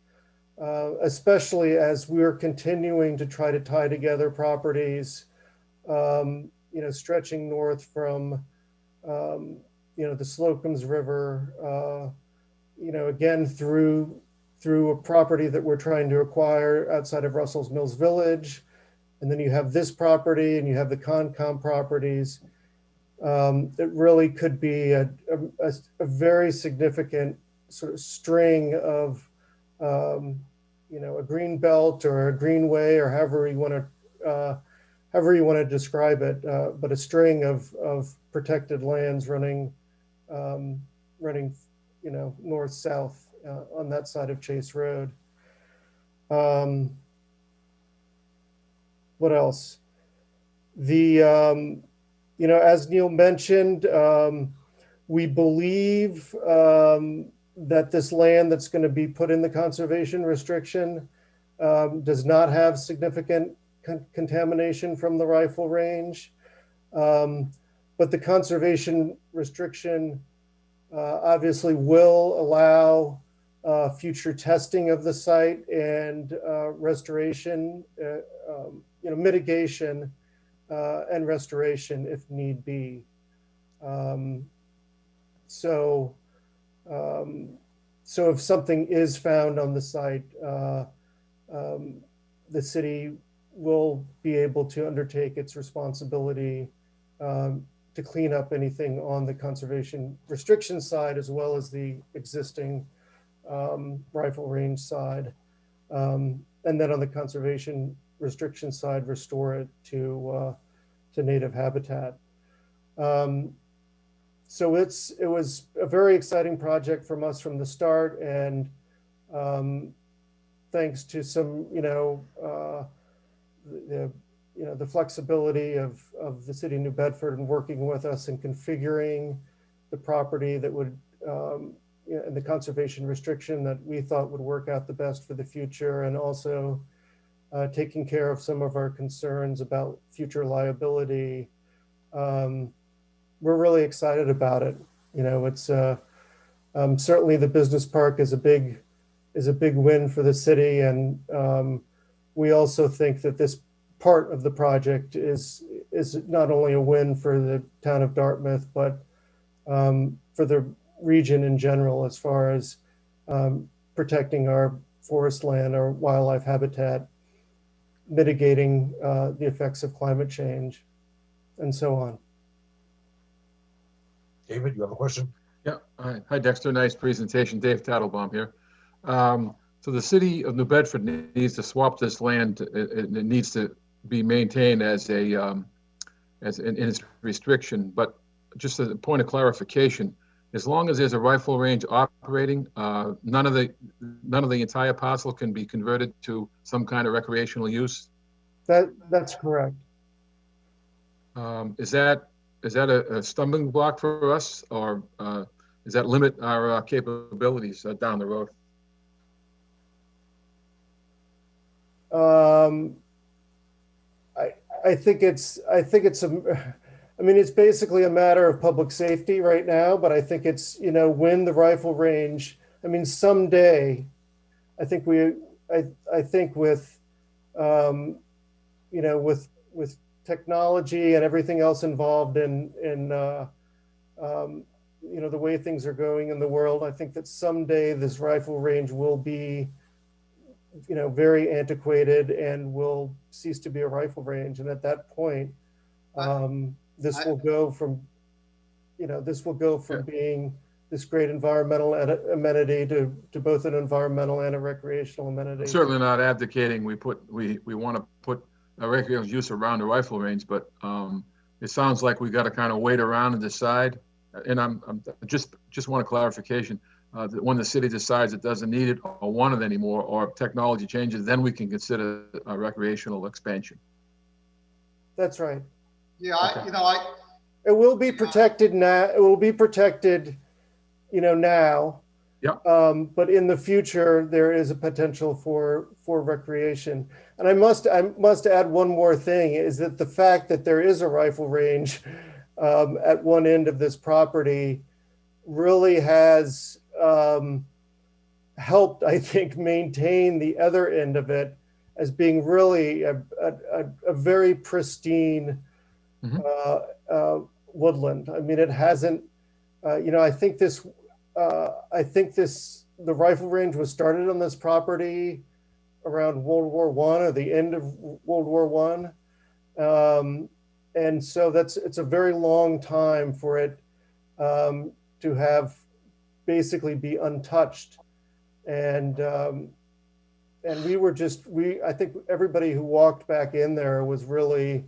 especially as we're continuing to try to tie together properties, you know, stretching north from, you know, the Slocum's River, you know, again, through a property that we're trying to acquire outside of Russell's Mills Village. And then you have this property and you have the Concom properties. It really could be a very significant sort of string of, you know, a green belt or a greenway, or however you want to describe it, but a string of protected lands running, you know, north south on that side of Chase Road. What else? The you know, as Neil mentioned, we believe that this land that's going to be put in the conservation restriction does not have significant contamination from the rifle range. But the conservation restriction obviously will allow future testing of the site and restoration, you know, mitigation and restoration if need be. So if something is found on the site, the city will be able to undertake its responsibility to clean up anything on the conservation restriction side, as well as the existing rifle range side. And then on the conservation restriction side, restore it to native habitat. So it was a very exciting project from us from the start, and thanks to some, the flexibility of the city of New Bedford and working with us and configuring the property that would, and the conservation restriction that we thought would work out the best for the future, and also taking care of some of our concerns about future liability. We're really excited about it. It's certainly the business park is a big win for the city, and we also think that this part of the project is not only a win for the town of Dartmouth, but for the region in general, as far as protecting our forest land, our wildlife habitat, mitigating the effects of climate change, and so on. David, you have a question? Yeah. Hi, Dexter. Nice presentation. Dave Tattlebaum here. So the city of New Bedford needs to swap this land. It needs to be maintained as in its restriction. But just as a point of clarification, as long as there's a rifle range operating, none of the entire parcel can be converted to some kind of recreational use. That's correct. Is that a stumbling block for us, or does that limit our capabilities down the road? I think it's it's basically a matter of public safety right now, but I think it's, when the rifle range, someday, I think with, with technology and everything else involved in the way things are going in the world, I think that someday this rifle range will be, very antiquated and will cease to be a rifle range. And at that point, this will go from being this great environmental amenity to both an environmental and a recreational amenity. I'm certainly not advocating we want to put a recreational use around the rifle range, but it sounds like we got to kind of wait around and decide. And I'm just want a clarification. That when the city decides it doesn't need it or want it anymore, or technology changes, then we can consider a recreational expansion. That's right. Yeah, Okay. It will be protected now. It will be protected, now. Yeah. But in the future, there is a potential for recreation. And I must add one more thing, is that the fact that there is a rifle range at one end of this property really has helped, I think, maintain the other end of it as being really a very pristine woodland. It hasn't, I think the rifle range was started on this property around World War I, or the end of World War I. And so it's a very long time for it to have basically be untouched. And I think everybody who walked back in there was really,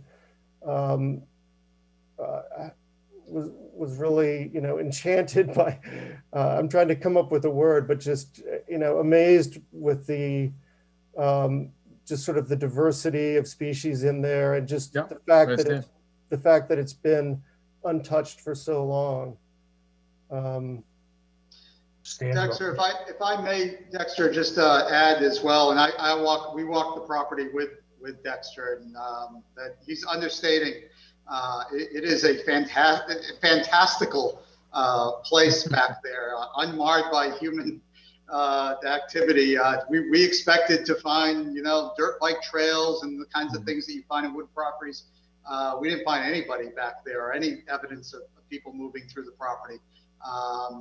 was really, enchanted by, I'm trying to come up with a word, but just, amazed with the, just sort of the diversity of species in there, and just the fact that it's been untouched for so long. Dexter, if I may, Dexter, just add as well, and we walked the property with Dexter, and that he's understating. It is a fantastical place back there, unmarred by human activity. We expected to find, dirt bike trails and the kinds of things that you find in wood properties. We didn't find anybody back there, or any evidence of people moving through the property. I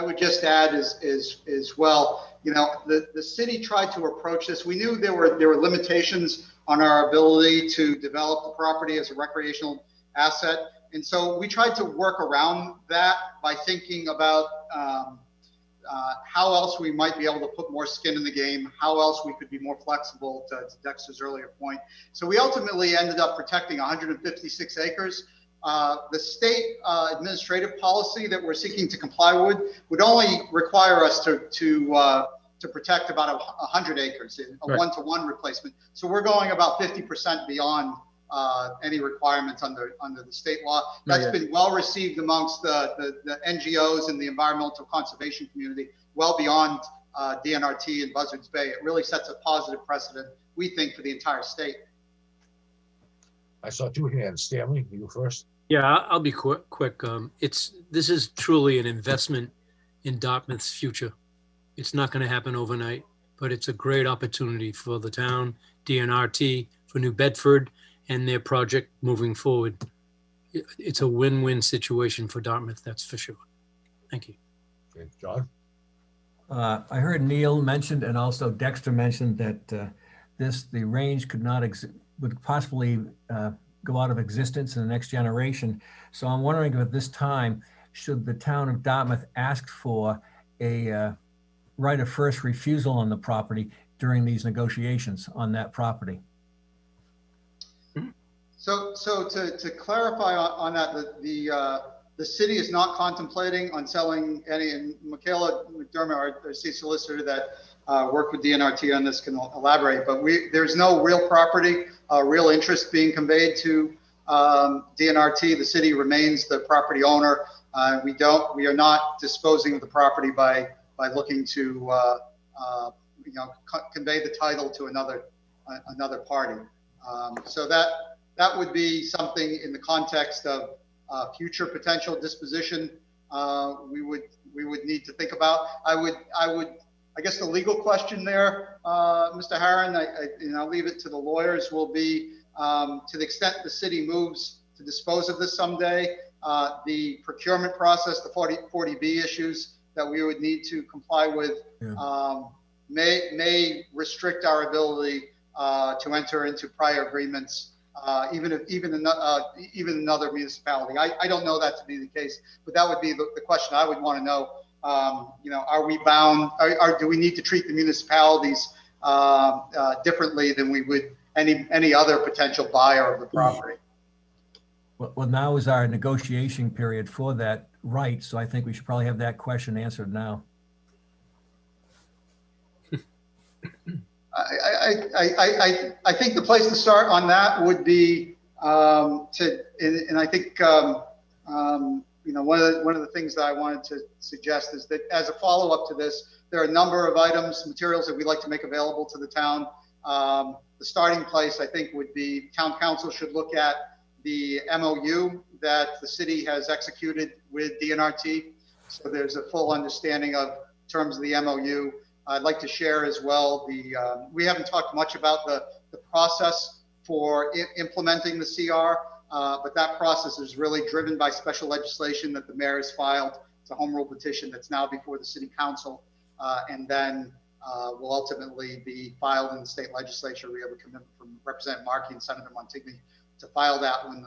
would just add as well, The city tried to approach this. We knew there were limitations on our ability to develop the property as a recreational asset. And so we tried to work around that by thinking about how else we might be able to put more skin in the game, how else we could be more flexible, to Dexter's earlier point. So we ultimately ended up protecting 156 acres. The state administrative policy that we're seeking to comply with would only require us to protect about 100 acres in a one-to-one replacement. So we're going about 50% beyond any requirements under the state law. That's been well received amongst the NGOs and the environmental conservation community, well beyond DNRT and Buzzards Bay. It really sets a positive precedent, we think, for the entire state. I saw two hands. Stanley, you first. Yeah, I'll be quick. This is truly an investment in Dartmouth's future. It's not going to happen overnight, but it's a great opportunity for the town, DNRT, for New Bedford, and their project moving forward. It's a win-win situation for Dartmouth, that's for sure. Thank you. Okay, John. I heard Neil mentioned, and also Dexter mentioned, that the range would possibly go out of existence in the next generation. So I'm wondering if at this time, should the town of Dartmouth ask for a right of first refusal on the property during these negotiations on that property? So to clarify on that, the city is not contemplating on selling any, and Michaela McDermott, our city solicitor that worked with DNRT on this, can elaborate, but there's no real property, real interest being conveyed to DNRT. The city remains the property owner. We are not disposing of the property by looking to convey the title to another party. So that would be something in the context of future potential disposition we would need to think about. I guess the legal question there, Mr. Harron, I'll leave it to the lawyers, will be to the extent the city moves to dispose of this someday, the procurement process, the 40B issues that we would need to comply with may restrict our ability to enter into prior agreements, even another municipality. I don't know that to be the case, but that would be the question I would want to know. Are we bound? Do we need to treat the municipalities differently than we would any other potential buyer of the property? Well, now is our negotiation period for that right, so I think we should probably have that question answered now. I think the place to start on that would be and I think one of the things that I wanted to suggest is that as a follow-up to this, there are a number of materials that we'd like to make available to the town. The starting place, I think, would be town council should look at the MOU that the city has executed with DNRT. So there's a full understanding of terms of the MOU. I'd like to share as well we haven't talked much about the process for implementing the CR, but that process is really driven by special legislation that the mayor has filed. It's a home rule petition that's now before the city council, and then will ultimately be filed in the state legislature. We have a commitment from Representative Markey and Senator Montigny to file that when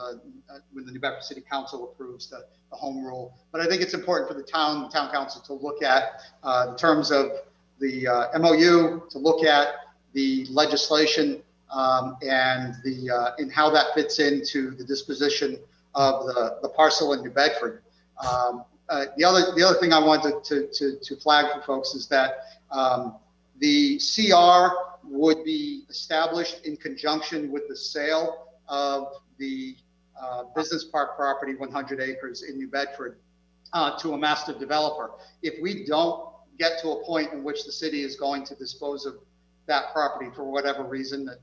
the New Bedford City Council approves the home rule. But I think it's important for the town council to look at in terms of the MOU, to look at the legislation and how that fits into the disposition of the parcel in New Bedford. The other thing I wanted to flag for folks is that the CR would be established in conjunction with the sale of the business park property, 100 acres in New Bedford, to a master developer. If we don't get to a point in which the city is going to dispose of that property for whatever reason, that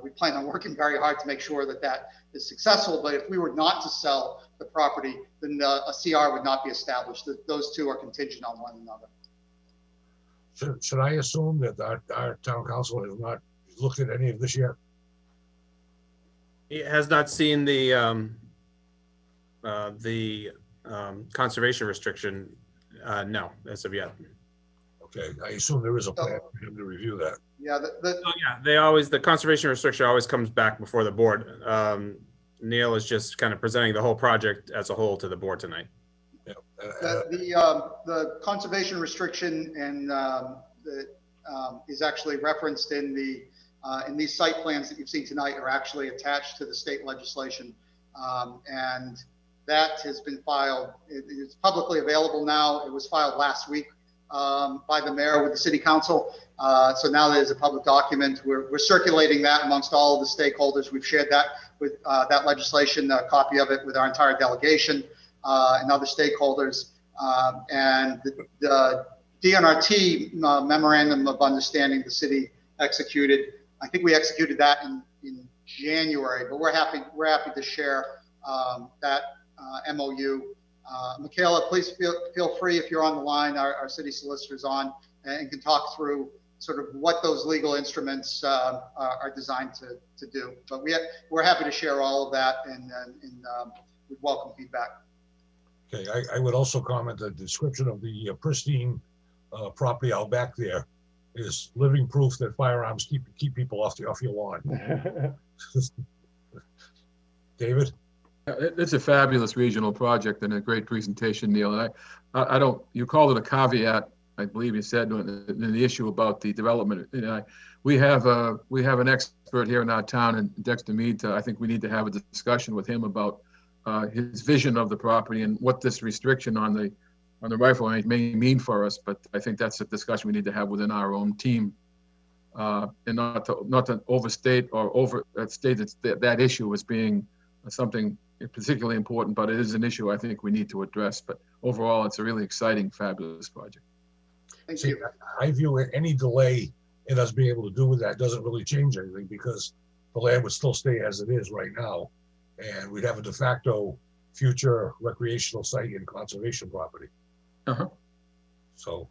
we plan on working very hard to make sure that is successful. But if we were not to sell the property, then a CR would not be established. Those two are contingent on one another. Should I assume that our town council has not looked at any of this yet? It has not seen the conservation restriction. No, as of yet. Okay, I assume there is a plan for him to review that. Yeah, Oh, yeah, the conservation restriction always comes back before the board. Neil is just kind of presenting the whole project as a whole to the board tonight. Yeah. the conservation restriction and is actually referenced in these site plans that you've seen tonight are actually attached to the state legislation. And that has been filed. It's publicly available now. It was filed last week by the mayor with the city council. So now there's a public document. We're circulating that amongst all of the stakeholders. We've shared that with that legislation, a copy of it with our entire delegation and other stakeholders. And the DNRT memorandum of understanding the city executed. I think we executed that in January, but we're happy to share that MOU. Michaela, please feel free if you're on the line, our city solicitor's on, and can talk through sort of what those legal instruments are designed to do. But we're happy to share all of that and we welcome feedback. Okay, I would also comment that the description of the pristine property out back there is living proof that firearms keep people off your lawn. David? It's a fabulous regional project and a great presentation, Neil. And I don't, you called it a caveat, I believe you said, in the issue about the development. We have an expert here in our town, and Dexter Mead. I think we need to have a discussion with him about his vision of the property and what this restriction on the rifle range may mean for us. But I think that's a discussion we need to have within our own team, and not to overstate or overstate that issue as being something particularly important, but it is an issue I think we need to address. But overall, it's a really exciting, fabulous project. Thank See, you. I view any delay in us being able to do with that doesn't really change anything, because the land would still stay as it is right now, and we'd have a de facto future recreational site and conservation property. So,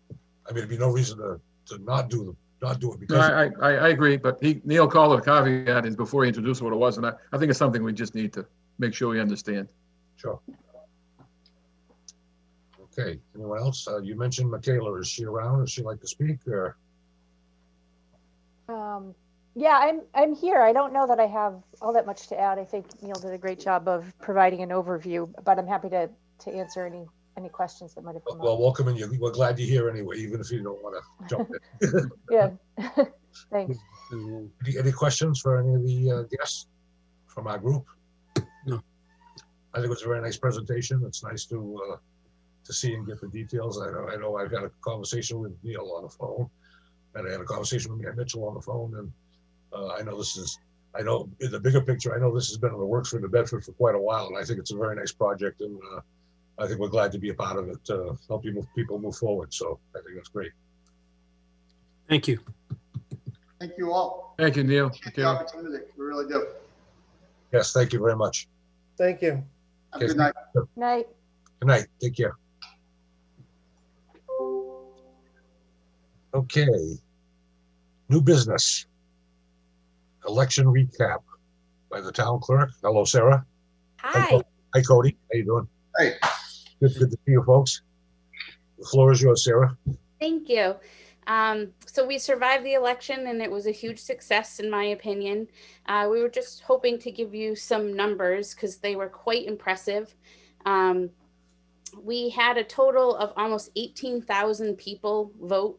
I mean, there'd be no reason to not do it because I agree, but Neil called it a caveat and before he introduced what it was, and I think it's something we just need to make sure we understand. Sure. Okay, anyone else? You mentioned Michaela. Is she around? Would she like to speak? Or yeah, I'm here. I don't know that I have all that much to add. I think Neil did a great job of providing an overview, but I'm happy to answer any questions that might have come well, up. welcome, and we're glad you're here anyway, even if you don't want to jump in. Yeah, thanks. Any questions for any of the guests from our group? No. I think it was a very nice presentation. It's nice to see and get the details. I know I've had a conversation with Neil on the phone, and I had a conversation with Mitchell on the phone, and I know in the bigger picture, I know this has been in the works for New Bedford for quite a while, and I think it's a very nice project, and I think we're glad to be a part of it to help people move forward. So I think that's great. Thank you. Thank you all. Thank you, Neil. Appreciate the opportunity. We really do. Yes, thank you very much. Thank you. Have a good night. Night. Good night. Take care. Okay. New business. Election recap by the town clerk. Hello, Sarah. Hi. Hi, Cody. How you doing? Hey. Good to see you folks. The floor is yours, Sarah. Thank you. So we survived the election and it was a huge success in my opinion. We were just hoping to give you some numbers because they were quite impressive. We had a total of almost 18,000 people vote.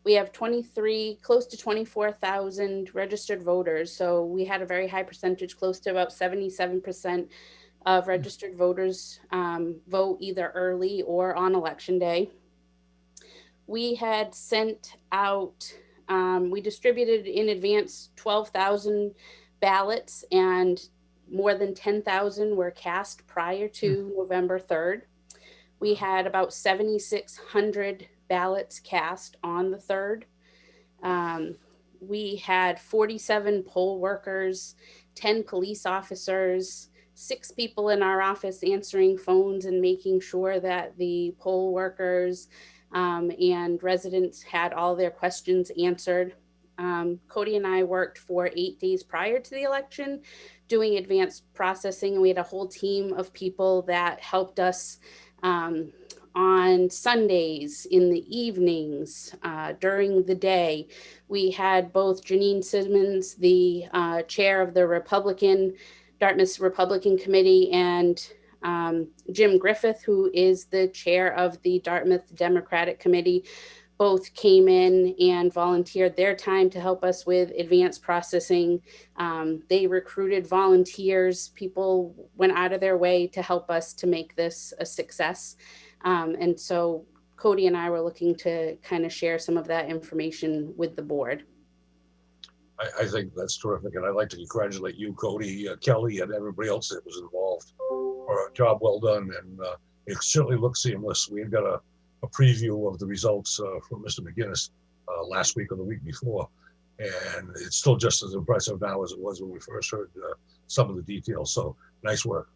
We have close to 24,000 registered voters. So we had a very high percentage, close to about 77% of registered voters vote either early or on election day. We had sent out, we distributed in advance 12,000 ballots, and more than 10,000 were cast prior to November 3rd. We had about 7,600 ballots cast on the 3rd. We had 47 poll workers, 10 police officers, 6 people in our office answering phones and making sure that the poll workers and residents had all their questions answered. Cody and I worked for 8 days prior to the election doing advanced processing, and we had a whole team of people that helped us on Sundays, in the evenings, during the day. We had both Janine Simmons, the chair of the Dartmouth Republican Committee, and Jim Griffith, who is the chair of the Dartmouth Democratic Committee, both came in and volunteered their time to help us with advanced processing. They recruited volunteers. People went out of their way to help us to make this a success. And so Cody and I were looking to kind of share some of that information with the board. I think that's terrific, and I'd like to congratulate you, Cody, Kelly, and everybody else that was involved for a job well done, and it certainly looks seamless. We got a preview of the results from Mr. McGinnis last week or the week before, and it's still just as impressive now as it was when we first heard some of the details. So nice work.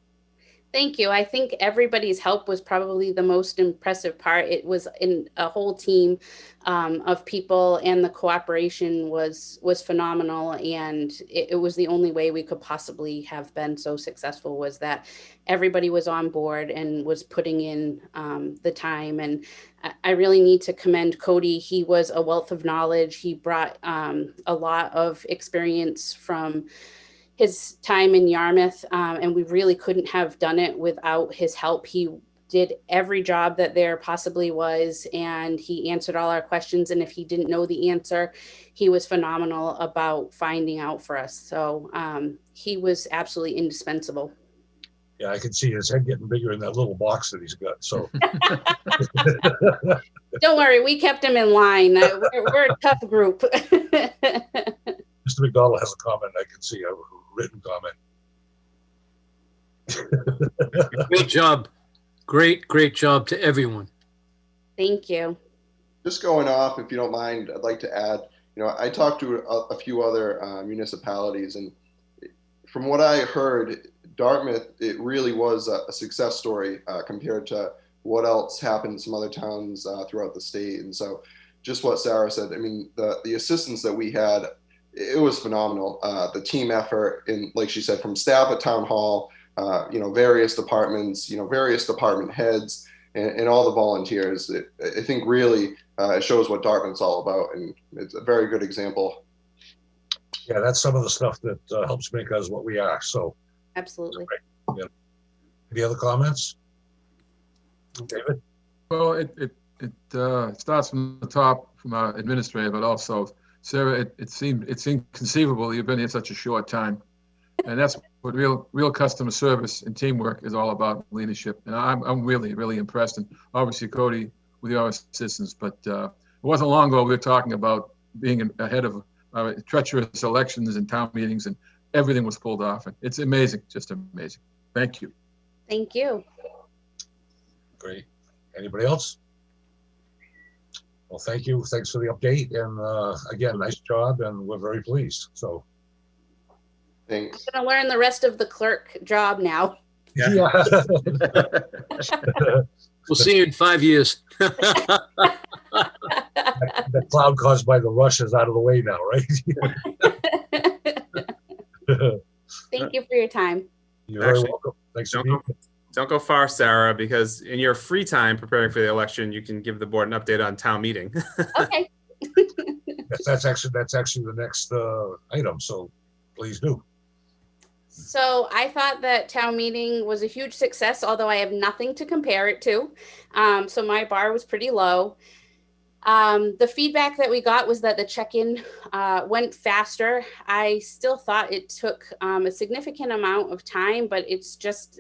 Thank you. I think everybody's help was probably the most impressive part. It was in a whole team of people, and the cooperation was phenomenal. And it was the only way we could possibly have been so successful, was that everybody was on board and was putting in the time. And I really need to commend Cody. He was a wealth of knowledge. He brought a lot of experience from his time in Yarmouth, and we really couldn't have done it without his help. He did every job that there possibly was, and he answered all our questions. And if he didn't know the answer, he was phenomenal about finding out for us. So he was absolutely indispensable. Yeah, I can see his head getting bigger in that little box that he's got. So don't worry, we kept him in line. We're a tough group. Mr. McDonald has a comment. I can see a written comment. Great job. Great job to everyone. Thank you. Just going off, if you don't mind, I'd like to add, I talked to a few other municipalities, and from what I heard, Dartmouth, it really was a success story compared to what else happened in some other towns throughout the state. And so just what Sarah said, I mean, the assistance that we had, it was phenomenal. The team effort, and like she said, from staff at town hall, various departments, various department heads, and all the volunteers. I think really it shows what Dartmouth's all about, and it's a very good example. Yeah, that's some of the stuff that helps make us what we are. So absolutely. Yeah. Any other comments, David? Well, it starts from the top, from our administrator, but also Sarah. It's inconceivable you've been here such a short time, and that's what real customer service and teamwork is all about, leadership. And I'm really impressed. And obviously, Cody, with your assistance. But it wasn't long ago we were talking about being ahead of treacherous elections and town meetings, and everything was pulled off. And it's amazing, just amazing. Thank you. Thank you. Great. Anybody else? Well, thank you. Thanks for the update. And again, nice job. And we're very pleased. So thanks. I'm going to learn the rest of the clerk job now. Yeah. We'll see you in 5 years. The cloud caused by the rush is out of the way now, right? Thank you for your time. You're very welcome. Thanks for being here. Don't go far, Sarah, because in your free time preparing for the election, you can give the board an update on town meeting. Okay. That's actually the next item. So please do. So I thought that town meeting was a huge success, although I have nothing to compare it to. So my bar was pretty low. The feedback that we got was that the check-in went faster. I still thought it took a significant amount of time, but it's just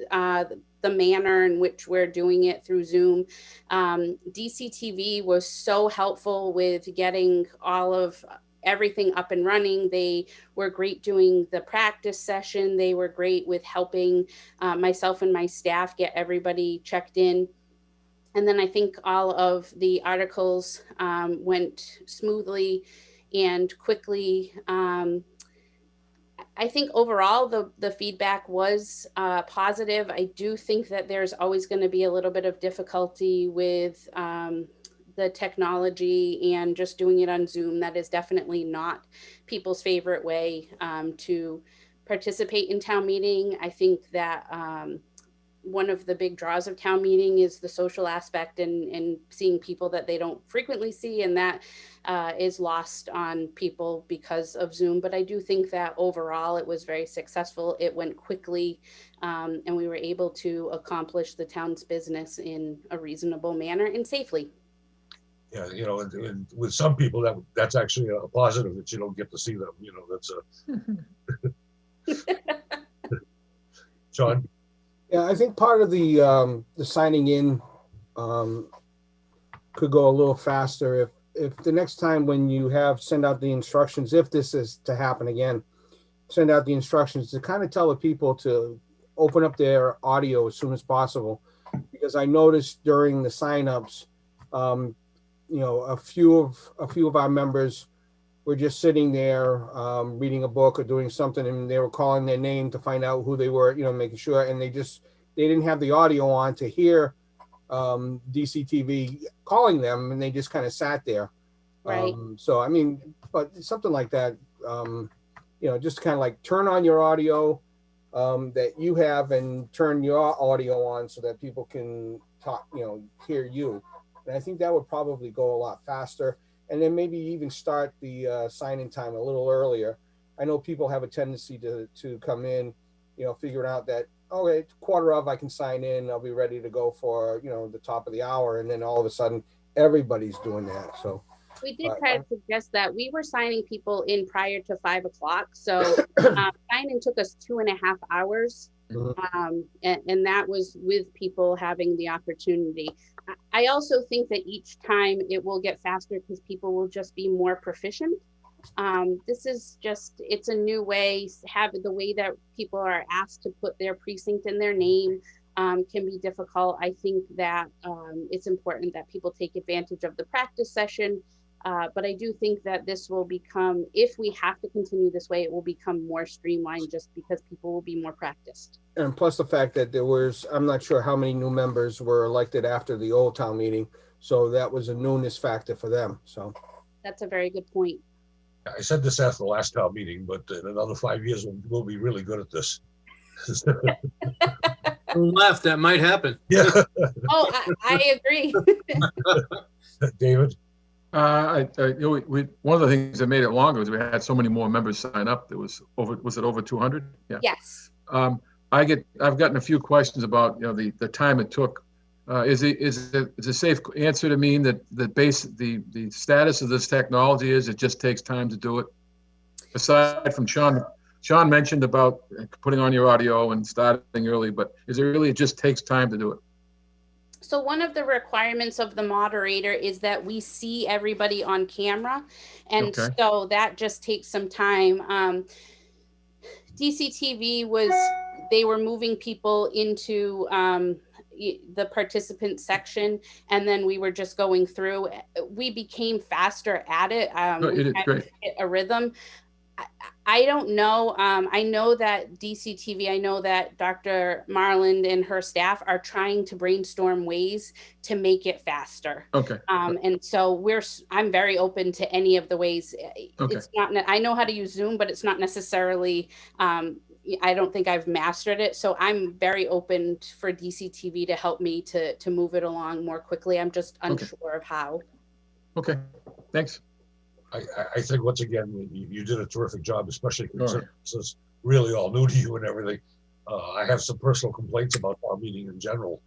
the manner in which we're doing it through Zoom. DCTV was so helpful with getting all of everything up and running. They were great doing the practice session. They were great with helping myself and my staff get everybody checked in. And then I think all of the articles went smoothly and quickly. I think overall the feedback was positive. I do think that there's always going to be a little bit of difficulty with the technology and just doing it on Zoom. That is definitely not people's favorite way to participate in town meeting. I think that one of the big draws of town meeting is the social aspect and seeing people that they don't frequently see, and that is lost on people because of Zoom. But I do think that overall it was very successful. It went quickly, and we were able to accomplish the town's business in a reasonable manner and safely. Yeah, you know, and with some people that's actually a positive that you don't get to see them. You know, that's John. Yeah, I think part of the signing in could go a little faster if the next time when you send out the instructions, if this is to happen again, send out the instructions to kind of tell the people to open up their audio as soon as possible, because I noticed during the signups, you know, a few of our members were just sitting there reading a book or doing something, and they were calling their name to find out who they were, you know, making sure, and they didn't have the audio on to hear DCTV calling them, and they just kind of sat there. Right. So I mean, but something like that, you know, just kind of like turn on your audio that you have and turn your audio on so that people can talk, you know, hear you. And I think that would probably go a lot faster. And then maybe even start the sign-in time a little earlier. I know people have a tendency to come in, you know, figuring out that, okay, quarter of I can sign in, I'll be ready to go for, you know, the top of the hour. And then all of a sudden, everybody's doing that. So we did try to suggest that. We were signing people in prior to 5 o'clock. So sign-in took us 2.5 hours. And that was with people having the opportunity. I also think that each time it will get faster because people will just be more proficient. This is just, it's a new way. The way that people are asked to put their precinct in their name can be difficult. I think that it's important that people take advantage of the practice session. But I do think that this will become, if we have to continue this way, it will become more streamlined just because people will be more practiced. And plus the fact that I'm not sure how many new members were elected after the old town meeting. So that was a newness factor for them. So that's a very good point. I said this after the last town meeting, but in another 5 years, we'll be really good at this. Left, that might happen. Yeah. Oh, I agree. David? You know, one of the things that made it longer was we had so many more members sign up. There was it over 200? Yeah. Yes. I've gotten a few questions about, you know, the time it took. Is a safe answer to mean that the status of this technology is it just takes time to do it? Aside from Sean mentioned about putting on your audio and starting early, but is it really, it just takes time to do it? So one of the requirements of the moderator is that we see everybody on camera. And Okay. So that just takes some time. DCTV they were moving people into the participant section, and then we were just going through. We became faster at it. You did great. Hit a rhythm. I don't know. I know that DCTV, I know that Dr. Marland and her staff are trying to brainstorm ways to make it faster. Okay. And so I'm very open to any of the ways. Okay. It's not, I know how to use Zoom, but it's not necessarily, I don't think I've mastered it. So I'm very open for DCTV to help me to move it along more quickly. I'm just unsure of how. Okay, thanks. I think once again, you did a terrific job, especially considering this is really all new to you and everything. I have some personal complaints about our meeting in general.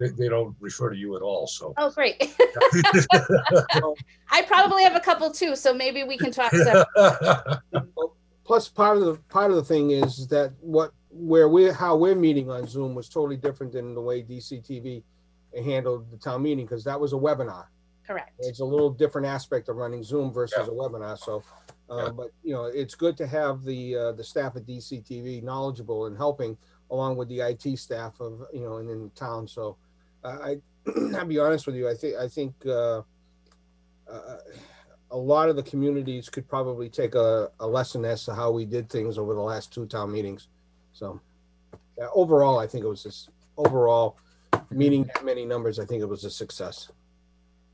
They don't refer to you at all. So. Oh, great. I probably have a couple too, so maybe we can talk separately. Plus, part of the thing is that how we're meeting on Zoom was totally different than the way DCTV handled the town meeting, because that was a webinar. Correct. It's a little different aspect of running Zoom versus a webinar. So, but you know, it's good to have the staff at DCTV knowledgeable and helping along with the IT staff of, you know, and in town. So, I'll be honest with you. I think a lot of the communities could probably take a lesson as to how we did things over the last 2 town meetings. So, overall, I think it was meeting that many numbers. I think it was a success.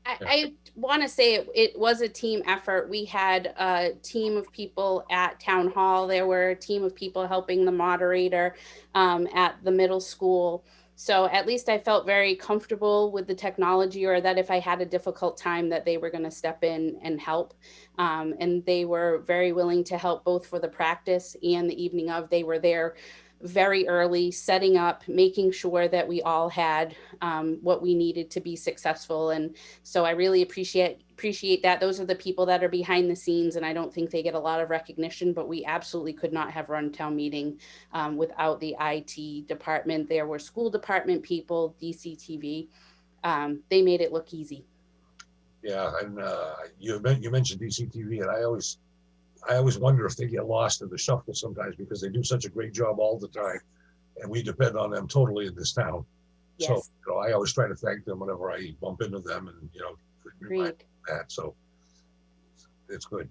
I want to say it was a team effort. We had a team of people at town hall. There were a team of people helping the moderator at the middle school. So at least I felt very comfortable with the technology, or that if I had a difficult time that they were going to step in and help. And they were very willing to help both for the practice and the evening of. They were there very early, setting up, making sure that we all had what we needed to be successful. And so I really appreciate that. Those are the people that are behind the scenes, and I don't think they get a lot of recognition, but we absolutely could not have run town meeting without the IT department. There were school department people, DCTV. They made it look easy. Yeah, and you mentioned DCTV, and I always wonder if they get lost in the shuffle sometimes, because they do such a great job all the time, and we depend on them totally in this town. Yes. So, I always try to thank them whenever I bump into them, and remind Agreed. that. So it's good.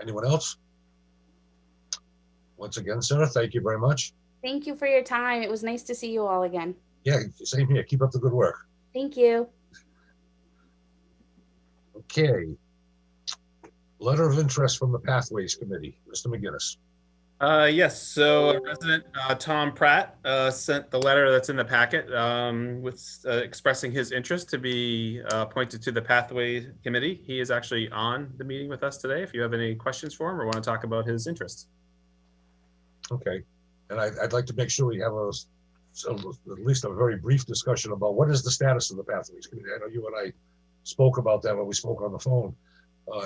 Anyone else? Once again, Sarah, thank you very much. Thank you for your time. It was nice to see you all again. Yeah, same here. Keep up the good work. Thank you. Okay. Letter of interest from the Pathways Committee, Mr. McGinnis. Yes, so resident Tom Pratt sent the letter that's in the packet with expressing his interest to be appointed to the Pathway Committee. He is actually on the meeting with us today. If you have any questions for him or want to talk about his interest. Okay, and I'd like to make sure we have at least a very brief discussion about what is the status of the Pathways Committee. I know you and I spoke about that when we spoke on the phone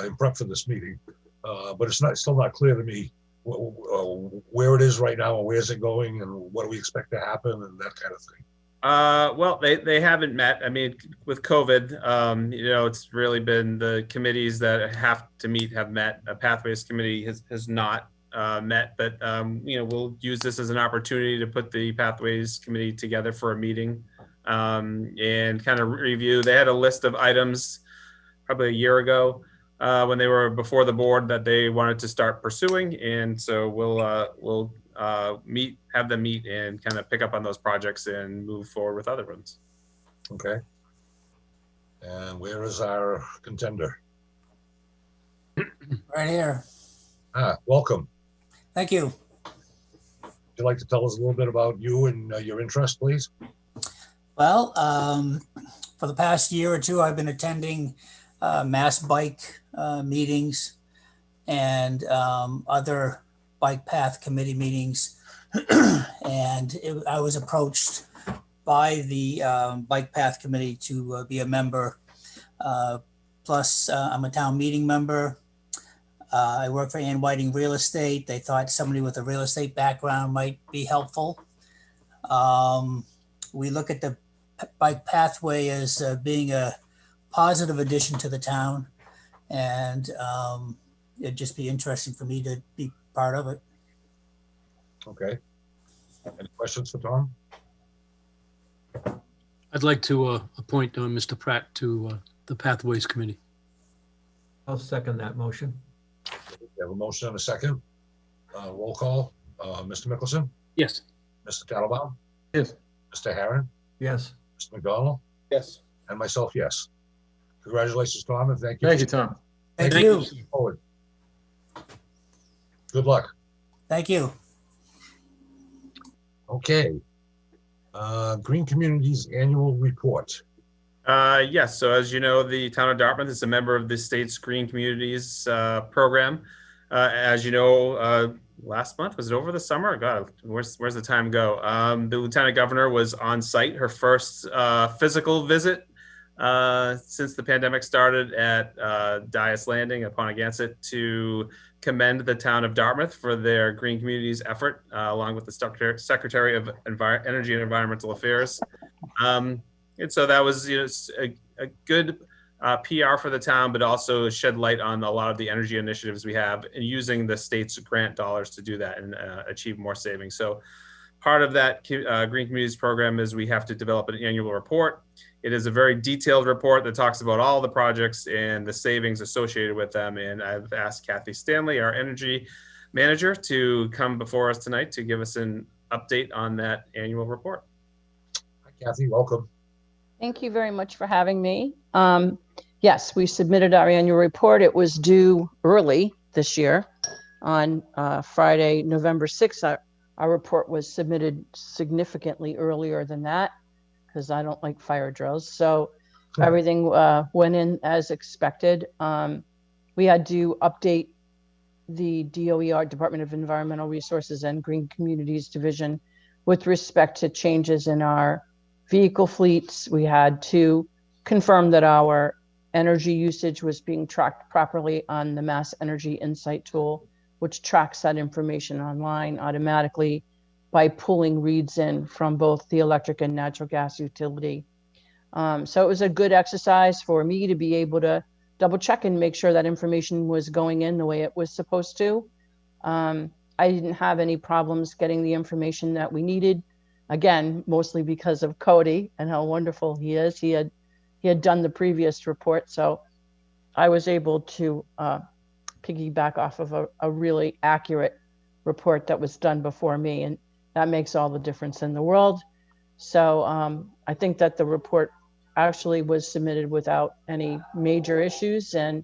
in prep for this meeting, but it's still not clear to me where it is right now, and where's it going, and what do we expect to happen, and that kind of thing. Well, they haven't met. I mean, with COVID, it's really been the committees that have to meet have met. A Pathways Committee has not met, but we'll use this as an opportunity to put the Pathways Committee together for a meeting and kind of review. They had a list of items probably a year ago when they were before the board that they wanted to start pursuing, and so we'll have them meet and kind of pick up on those projects and move forward with other ones. Okay. And where is our contender? Right here. Welcome. Thank you. Would you like to tell us a little bit about you and your interest, please? Well, for the past year or two, I've been attending mass bike meetings and other bike path committee meetings. And I was approached by the bike path committee to be a member. Plus, I'm a town meeting member. I work for Ann Whiting Real Estate. They thought somebody with a real estate background might be helpful. We look at the bike pathway as being a positive addition to the town, and it'd just be interesting for me to be part of it. Okay. Any questions for Tom? I'd like to appoint Mr. Pratt to the Pathways Committee. I'll second that motion. We have a motion and a second. Roll call. Mr. Mickelson? Yes. Mr. Tattlebaum? Yes. Mr. Herron? Yes. Mr. McDonald? Yes. And myself, yes. Congratulations, Tom, and thank you. Thank you, Tom. Thank you. Looking forward. Good luck. Thank you. Okay. Green Communities Annual Report. Yes, so as you know, the town of Dartmouth is a member of the state's Green Communities program. As you know, last month, was it over the summer? God, where's the time go? The lieutenant governor was on site, her first physical visit since the pandemic started at Dias Landing at Ponegantset, to commend the town of Dartmouth for their Green Communities effort, along with the Secretary of Energy and Environmental Affairs. And so that was a good PR for the town, but also shed light on a lot of the energy initiatives we have, and using the state's grant dollars to do that and achieve more savings. So part of that Green Communities program is we have to develop an annual report. It is a very detailed report that talks about all the projects and the savings associated with them. And I've asked Kathy Stanley, our energy manager, to come before us tonight to give us an update on that annual report. Hi, Kathy, welcome. Thank you very much for having me. Yes, we submitted our annual report. It was due early this year on Friday, November 6th. Our report was submitted significantly earlier than that because I don't like fire drills. So everything went in as expected. We had to update the DOER, Department of Environmental Resources and Green Communities Division, with respect to changes in our vehicle fleets. We had to confirm that our energy usage was being tracked properly on the Mass Energy Insight tool, which tracks that information online automatically by pulling reads in from both the electric and natural gas utility. So it was a good exercise for me to be able to double check and make sure that information was going in the way it was supposed to. I didn't have any problems getting the information that we needed. Again, mostly because of Cody and how wonderful he is. He had done the previous report, so I was able to piggyback off of a really accurate report that was done before me, and that makes all the difference in the world. So I think that the report actually was submitted without any major issues, and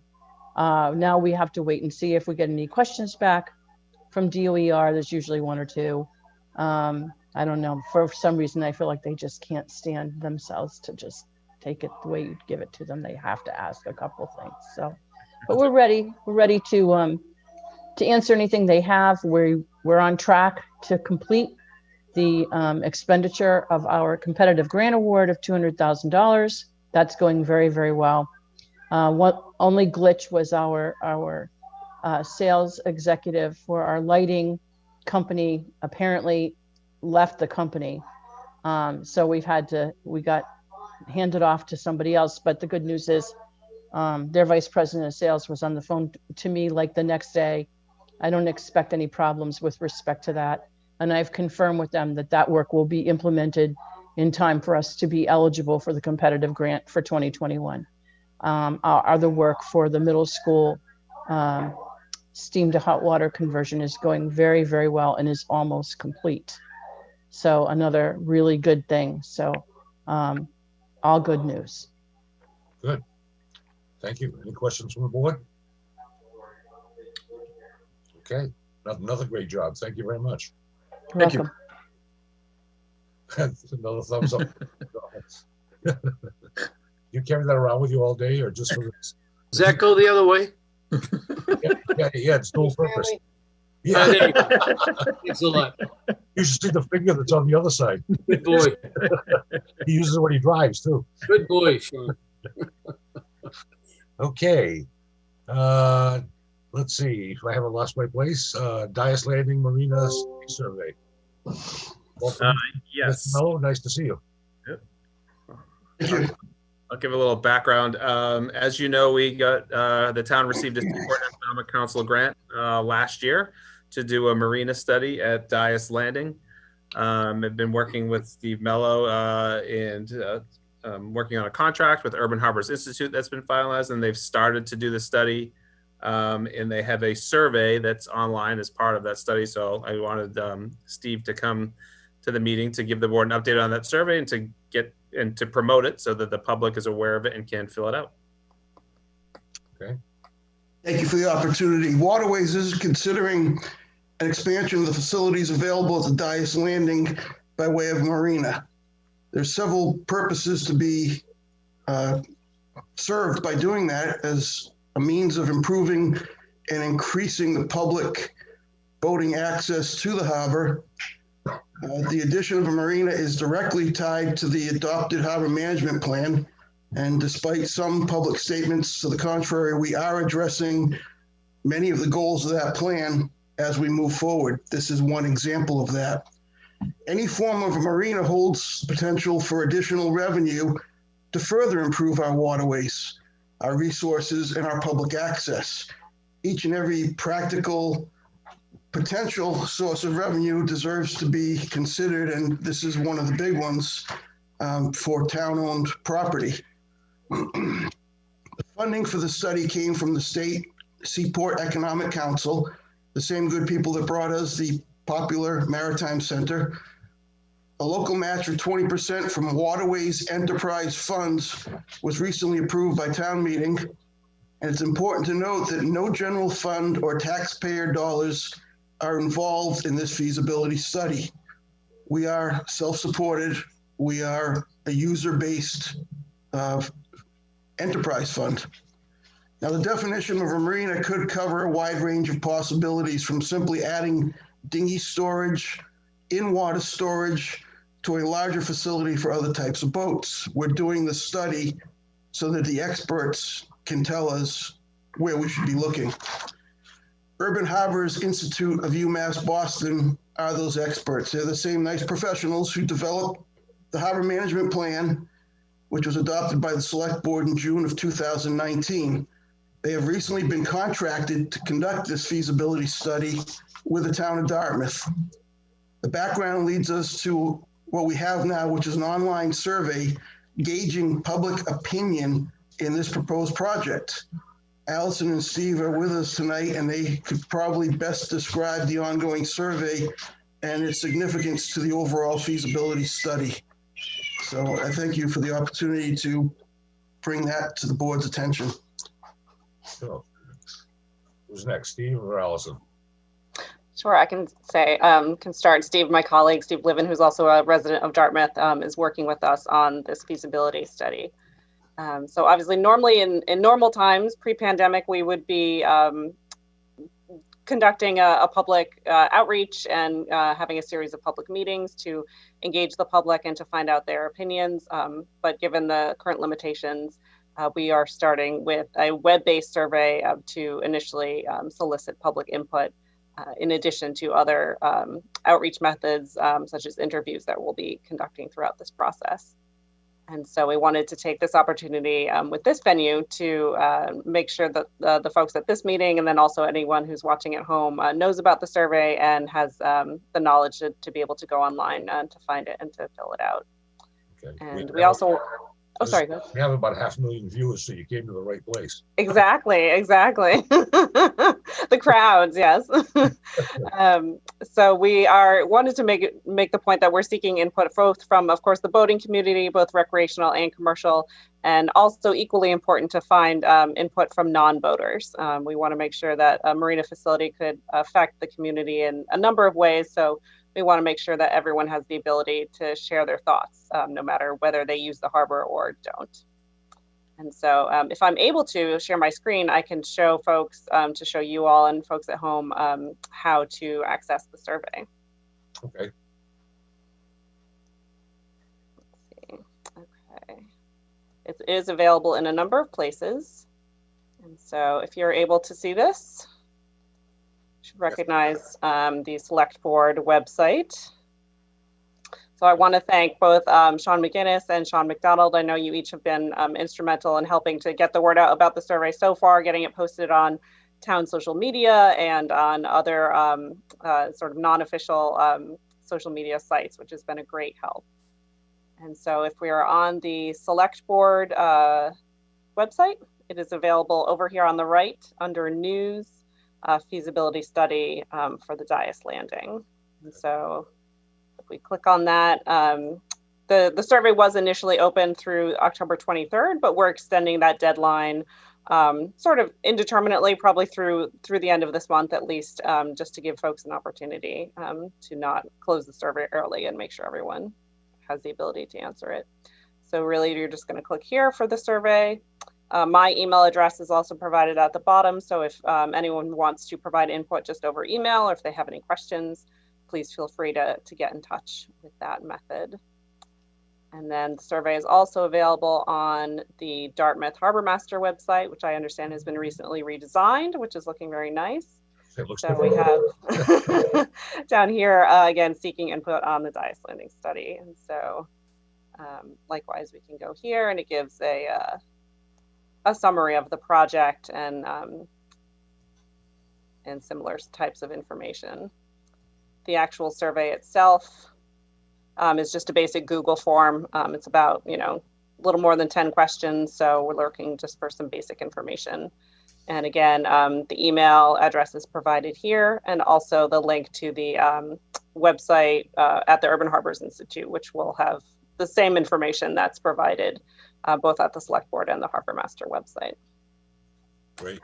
now we have to wait and see if we get any questions back from DOER. There's usually one or two. I don't know, for some reason I feel like they just can't stand themselves to just take it the way you give it to them. They have to ask a couple things. So, but we're ready to answer anything they have. We're on track to complete the expenditure of our competitive grant award of $200,000. That's going very, very well. What only glitch was our sales executive for our lighting company apparently left the company. So we got handed off to somebody else. But the good news is their vice president of sales was on the phone to me like the next day. I don't expect any problems with respect to that. And I've confirmed with them that work will be implemented in time for us to be eligible for the competitive grant for 2021. Our other work for the middle school steam to hot water conversion is going very, very well and is almost complete. So another really good thing. So all good news. Good. Thank you. Any questions from the board? Okay. Another great job. Thank you very much. You're welcome. Another thumbs up. You carry that around with you all day or just for this? Does that go the other way? Yeah, it's dual purpose. Yeah. There you go. Thanks a lot. You should see the finger that's on the other side. Good boy. He uses it when he drives too. Good boy, Sean. Okay. Let's see if I haven't lost my place. Dias Landing Marina Survey. Yes. Hello, nice to see you. Yep. I'll give a little background. As you know, we got the town received a Seaport Economic Council grant last year to do a marina study at Dias Landing. I've been working with Steve Mello and working on a contract with Urban Harbors Institute that's been finalized, and they've started to do the study. And they have a survey that's online as part of that study. So I wanted Steve to come to the meeting to give the board an update on that survey and to promote it so that the public is aware of it and can fill it out. Okay. Thank you for the opportunity. Waterways is considering an expansion of the facilities available at the Dias Landing by way of marina. There's several purposes to be served by doing that as a means of improving and increasing the public boating access to the harbor. The addition of a marina is directly tied to the adopted harbor management plan. And despite some public statements to the contrary, we are addressing many of the goals of that plan as we move forward. This is one example of that. Any form of a marina holds potential for additional revenue to further improve our waterways, our resources, and our public access. Each and every practical potential source of revenue deserves to be considered, and this is one of the big ones for town-owned property. The funding for the study came from the state Seaport Economic Council, the same good people that brought us the popular Maritime Center. A local match of 20% from Waterways Enterprise Funds was recently approved by town meeting. And it's important to note that no general fund or taxpayer dollars are involved in this feasibility study. We are self-supported. We are a user-based enterprise fund. Now, the definition of a marina could cover a wide range of possibilities, from simply adding dinghy storage, in-water storage, to a larger facility for other types of boats. We're doing the study so that the experts can tell us where we should be looking. Urban Harbors Institute of UMass Boston are those experts. They're the same nice professionals who developed the harbor management plan, which was adopted by the select board in June of 2019. They have recently been contracted to conduct this feasibility study with the town of Dartmouth. The background leads us to what we have now, which is an online survey gauging public opinion in this proposed project. Allison and Steve are with us tonight, and they could probably best describe the ongoing survey and its significance to the overall feasibility study. So I thank you for the opportunity to bring that to the board's attention. So, who's next, Steve or Allison? Sure, I can say, can start. Steve, my colleague, Steve Livin, who's also a resident of Dartmouth, is working with us on this feasibility study. So obviously, normally in normal times, pre-pandemic, we would be conducting a public outreach and having a series of public meetings to engage the public and to find out their opinions. But given the current limitations, we are starting with a web-based survey to initially solicit public input, in addition to other outreach methods, such as interviews that we'll be conducting throughout this process. And so we wanted to take this opportunity with this venue to make sure that the folks at this meeting, and then also anyone who's watching at home, knows about the survey and has the knowledge to be able to go online to find it and to fill it out. Okay. And we also, oh, sorry. Go ahead. We have about 500,000 viewers, so you came to the right place. Exactly. The crowds, yes. So we wanted to make the point that we're seeking input both from, of course, the boating community, both recreational and commercial, and also equally important to find input from non-boaters. We want to make sure that a marina facility could affect the community in a number of ways. So we want to make sure that everyone has the ability to share their thoughts, no matter whether they use the harbor or don't. And so if I'm able to share my screen, I can show folks, to show you all and folks at home how to access the survey. Okay. Let's see. Okay. It is available in a number of places. And so if you're able to see this, you should recognize the Select Board website. So I want to thank both Sean McGinnis and Sean McDonald. I know you each have been instrumental in helping to get the word out about the survey so far, getting it posted on town social media and on other sort of non-official social media sites, which has been a great help. And so if we are on the Select Board website, it is available over here on the right under News, Feasibility Study for the Dias Landing. And so we click on that. The survey was initially open through October 23rd, but we're extending that deadline sort of indeterminately, probably through the end of this month at least, just to give folks an opportunity to not close the survey early and make sure everyone has the ability to answer it. So really, you're just going to click here for the survey. My email address is also provided at the bottom. So if anyone wants to provide input just over email, or if they have any questions, please feel free to get in touch with that method. And then the survey is also available on the Dartmouth Harbor Master website, which I understand has been recently redesigned, which is looking very nice. So we have down here, again, seeking input on the Dias Landing study. And so likewise, we can go here and it gives a summary of the project and similar types of information. The actual survey itself is just a basic Google form. It's about, a little more than 10 questions. So we're looking just for some basic information. And again, the email address is provided here, and also the link to the website at the Urban Harbors Institute, which will have the same information that's provided both at the Select Board and the Harbor Master website. Great.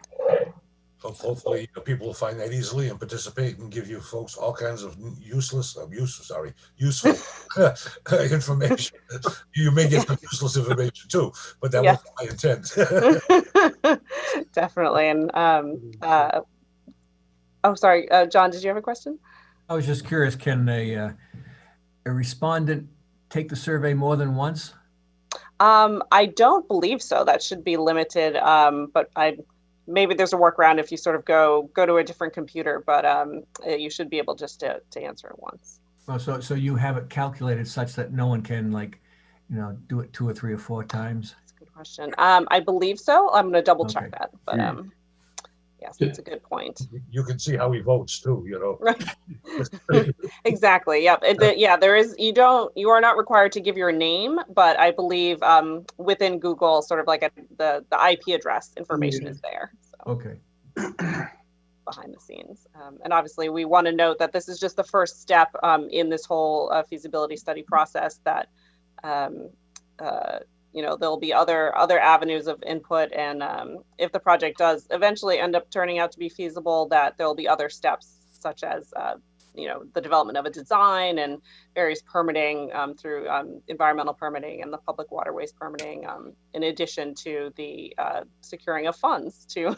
Hopefully people will find that easily and participate and give you folks all kinds of useful information. You may get some useless information too, but that Yes. wasn't my intent. Definitely. And oh, sorry, John, did you have a question? I was just curious, can a respondent take the survey more than once? I don't believe so. That should be limited, but maybe there's a workaround if you sort of go to a different computer, but you should be able just to answer it once. Oh, so you have it calculated such that no one can, like, do it 2 or 3 or 4 times? That's a good question. I believe so. I'm going to double check that, but yes, that's a good point. You can see how he votes too, Right. Exactly. Yep. Yeah, there is, you are not required to give your name, but I believe within Google, sort of like the IP address information is there. So. Okay. Behind the scenes. And obviously we want to note that this is just the first step in this whole feasibility study process, that there'll be other avenues of input, and if the project does eventually end up turning out to be feasible, that there'll be other steps such as the development of a design and various permitting through environmental permitting and the public waterways permitting, in addition to the securing of funds to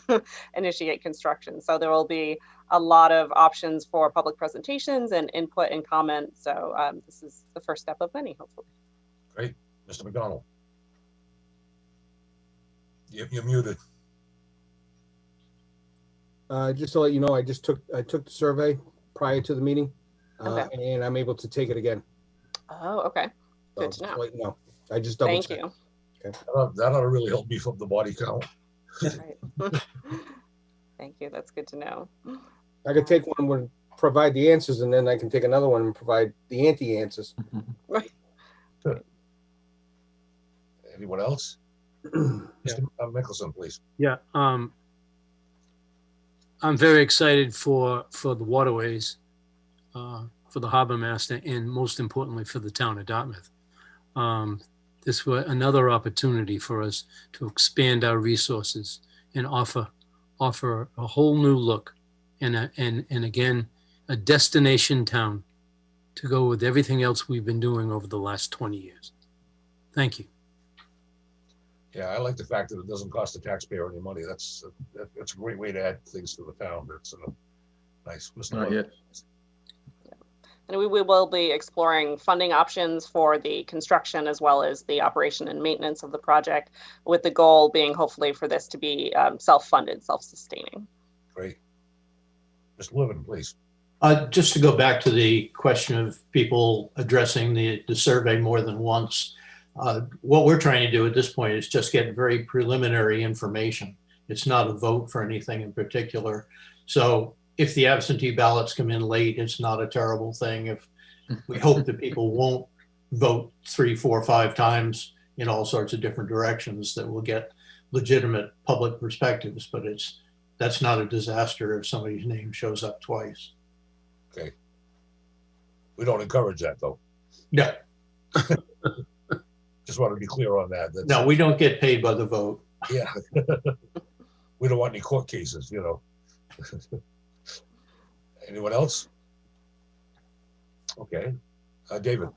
initiate construction. So there will be a lot of options for public presentations and input and comment. So this is the first step of many, hopefully. Great. Mr. McDonald. You're muted. Just to let you know, I took the survey prior to the meeting, Okay. and I'm able to take it again. Oh, okay. Good to know. Let you know. I just double Thank checked. you. Okay. That ought to really help beef up the body count. Right. Thank you. That's good to know. I could take one and provide the answers, and then I can take another one and provide the anti-answers. Right. Good. Anyone else? Mr. Mickelson, please. Yeah, I'm very excited for the waterways, for the harbor master, and most importantly for the town of Dartmouth. This was another opportunity for us to expand our resources and offer a whole new look, and again, a destination town to go with everything else we've been doing over the last 20 years. Thank you. Yeah, I like the fact that it doesn't cost the taxpayer any money. That's a great way to add things to the town. That's nice. Not yet. And we will be exploring funding options for the construction as well as the operation and maintenance of the project, with the goal being hopefully for this to be self-funded, self-sustaining. Great. Mr. Levin, please. Just to go back to the question of people addressing the survey more than once, what we're trying to do at this point is just get very preliminary information. It's not a vote for anything in particular. So if the absentee ballots come in late, it's not a terrible thing. If we hope that people won't vote 3, 4, 5 times in all sorts of different directions, that we'll get legitimate public perspectives, but that's not a disaster if somebody's name shows up twice. Okay. We don't encourage that though. No. Just want to be clear on that. No, we don't get paid by the vote. Yeah. We don't want any court cases, Anyone else? Okay. David.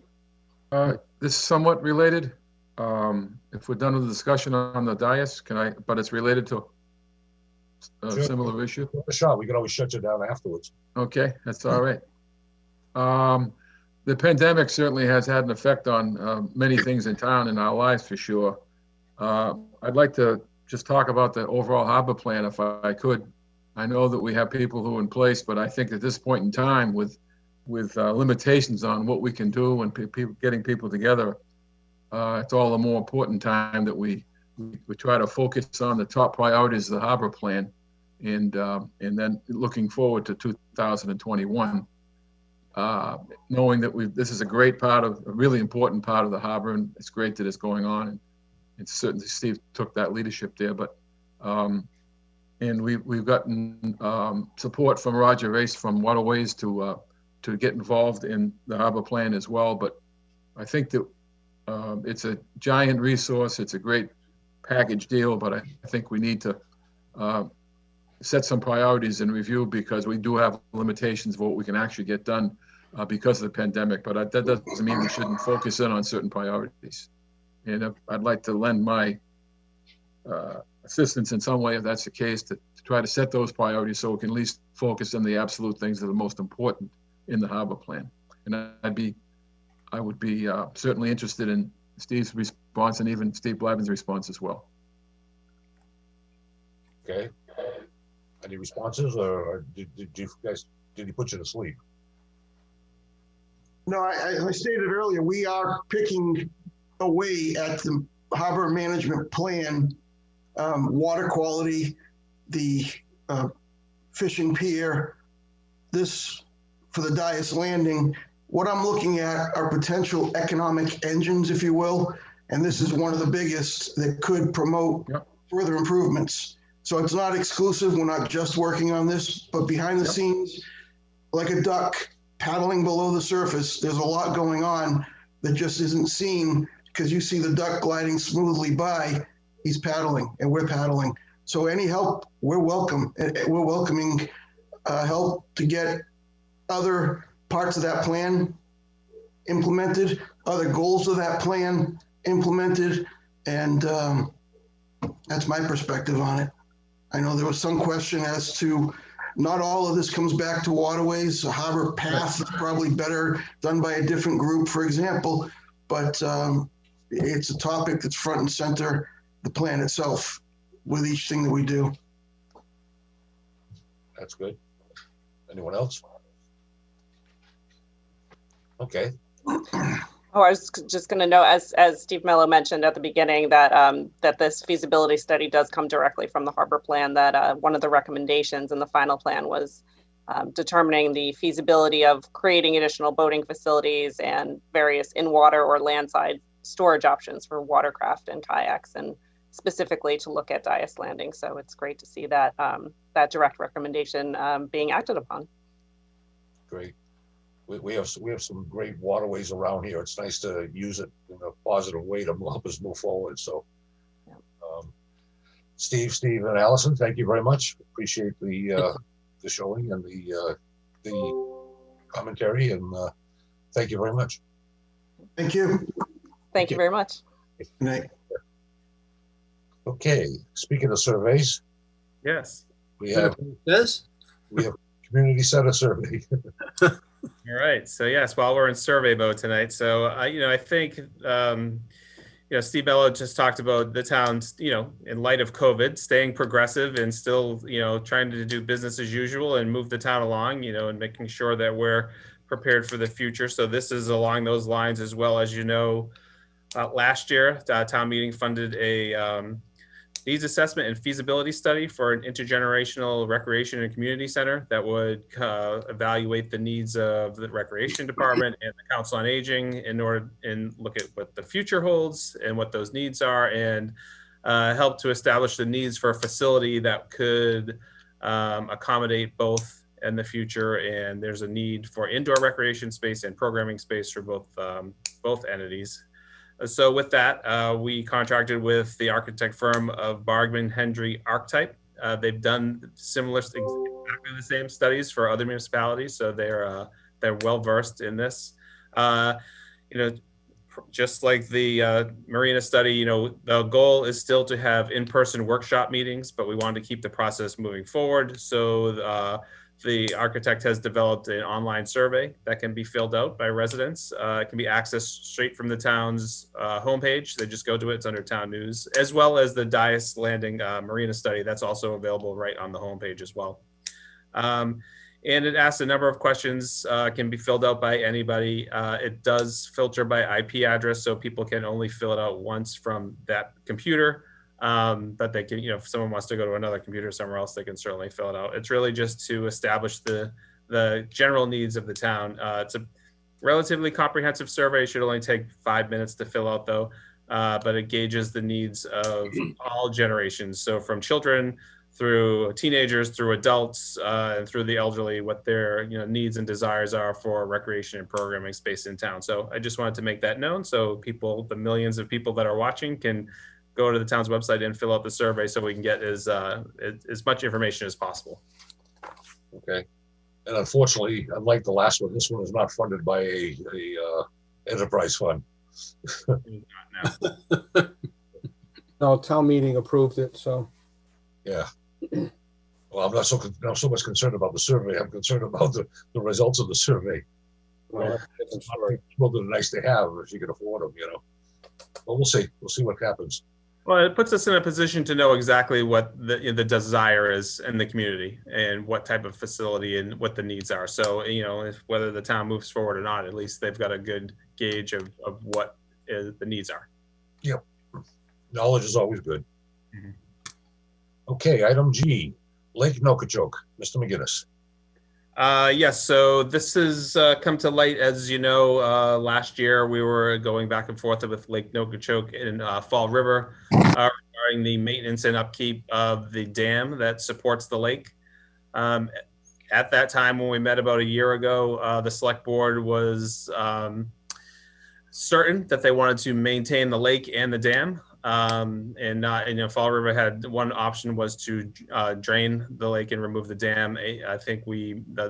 This is somewhat related. If we're done with the discussion on the dais, but it's related to a similar issue. Sure, we can always shut you down afterwards. Okay, that's all right. The pandemic certainly has had an effect on many things in town and our lives for sure. I'd like to just talk about the overall harbor plan if I could. I know that we have people who are in place, but I think at this point in time with limitations on what we can do and getting people together, it's all the more important time that we try to focus on the top priorities of the harbor plan, and then looking forward to 2021. Knowing that this is a really important part of the harbor, and it's great that it's going on, and certainly Steve took that leadership there. But And we've gotten support from Roger Race from Waterways to get involved in the harbor plan as well. But I think that it's a giant resource. It's a great package deal, but I think we need to set some priorities and review, because we do have limitations of what we can actually get done because of the pandemic. But that doesn't mean we shouldn't focus in on certain priorities. And I'd like to lend my assistance in some way, if that's the case, to try to set those priorities so we can at least focus on the absolute things that are most important in the harbor plan. And I would be certainly interested in Steve's response and even Steve Blavin's response as well. Okay. Any responses, or did he put you to sleep? No, I stated earlier, we are picking away at the harbor management plan, water quality, the fishing pier, this for the Dias Landing. What I'm looking at are potential economic engines, if you will, and this is one of the biggest that could promote further improvements. So it's not exclusive. We're not just working on this, but behind the scenes, like a duck paddling below the surface, there's a lot going on that just isn't seen, because you see the duck gliding smoothly by, he's paddling and we're paddling. So any help, we're welcome. We're welcoming help to get other parts of that plan implemented, other goals of that plan implemented, and that's my perspective on it. I know there was some question as to, not all of this comes back to waterways. A harbor path is probably better done by a different group, for example, but it's a topic that's front and center, the plan itself, with each thing that we do. That's good. Anyone else? Okay. Oh, I was just going to note, as Steve Mello mentioned at the beginning, that that this feasibility study does come directly from the harbor plan. That one of the recommendations in the final plan was determining the feasibility of creating additional boating facilities and various in-water or landside storage options for watercraft and kayaks, and specifically to look at Dias Landing. So it's great to see that that direct recommendation being acted upon. Great. We have some great waterways around here. It's nice to use it in a positive way to help us move forward. So, Steve, and Allison, thank you very much. Appreciate the showing and the commentary, and thank you very much. Thank you. Thank you very much. Good night. Okay. Speaking of surveys, yes, we have community center survey. All right. So yes, while we're in survey mode tonight, so I think Steve Mello just talked about the town's, in light of COVID, staying progressive and still, trying to do business as usual and move the town along, and making sure that we're prepared for the future. So this is along those lines, as well. As last year, town meeting funded a needs assessment and feasibility study for an intergenerational recreation and community center that would evaluate the needs of the recreation department and the council on aging and look at what the future holds and what those needs are, and help to establish the needs for a facility that could accommodate both in the future. And there's a need for indoor recreation space and programming space for both entities. So with that, we contracted with the architect firm of Bargman Hendry Archetype. They've done similar, exactly the same studies for other municipalities, so they're well versed in this. Just like the marina study, the goal is still to have in-person workshop meetings, but we wanted to keep the process moving forward. So the architect has developed an online survey that can be filled out by residents. It can be accessed straight from the town's homepage. They just go to it, it's under town news, as well as the Dias Landing marina study. That's also available right on the homepage as well. And it asks a number of questions, can be filled out by anybody. It does filter by IP address, so people can only fill it out once from that computer. But they can, if someone wants to go to another computer somewhere else, they can certainly fill it out. It's really just to establish the general needs of the town. It's a relatively comprehensive survey. It should only take 5 minutes to fill out though, but it gauges the needs of all generations. So from children through teenagers, through adults, and through the elderly, what their needs and desires are for recreation and programming space in town. So I just wanted to make that known so people, the millions of people that are watching, can go to the town's website and fill out the survey so we can get as much information as possible. Okay. And unfortunately, unlike the last one, this one is not funded by a enterprise fund. No, town meeting approved it, so. Yeah. Well, I'm not so much concerned about the survey. I'm concerned about the results of the survey. Well, it's not nice to have if you can afford them, Well, we'll see. We'll see what happens. Well, it puts us in a position to know exactly what the desire is in the community and what type of facility and what the needs are. So, if whether the town moves forward or not, at least they've got a good gauge of what the needs are. Yep. Knowledge is always good. Mm-hmm. Okay, item G, Lake Nokichoke, Mr. McGinnis. Yes, so this has come to light, as you know, last year we were going back and forth with Lake Nokichoke in Fall River regarding the maintenance and upkeep of the dam that supports the lake. At that time, when we met about a year ago, the select board was certain that they wanted to maintain the lake and the dam. And not, Fall River had one option was to drain the lake and remove the dam. I think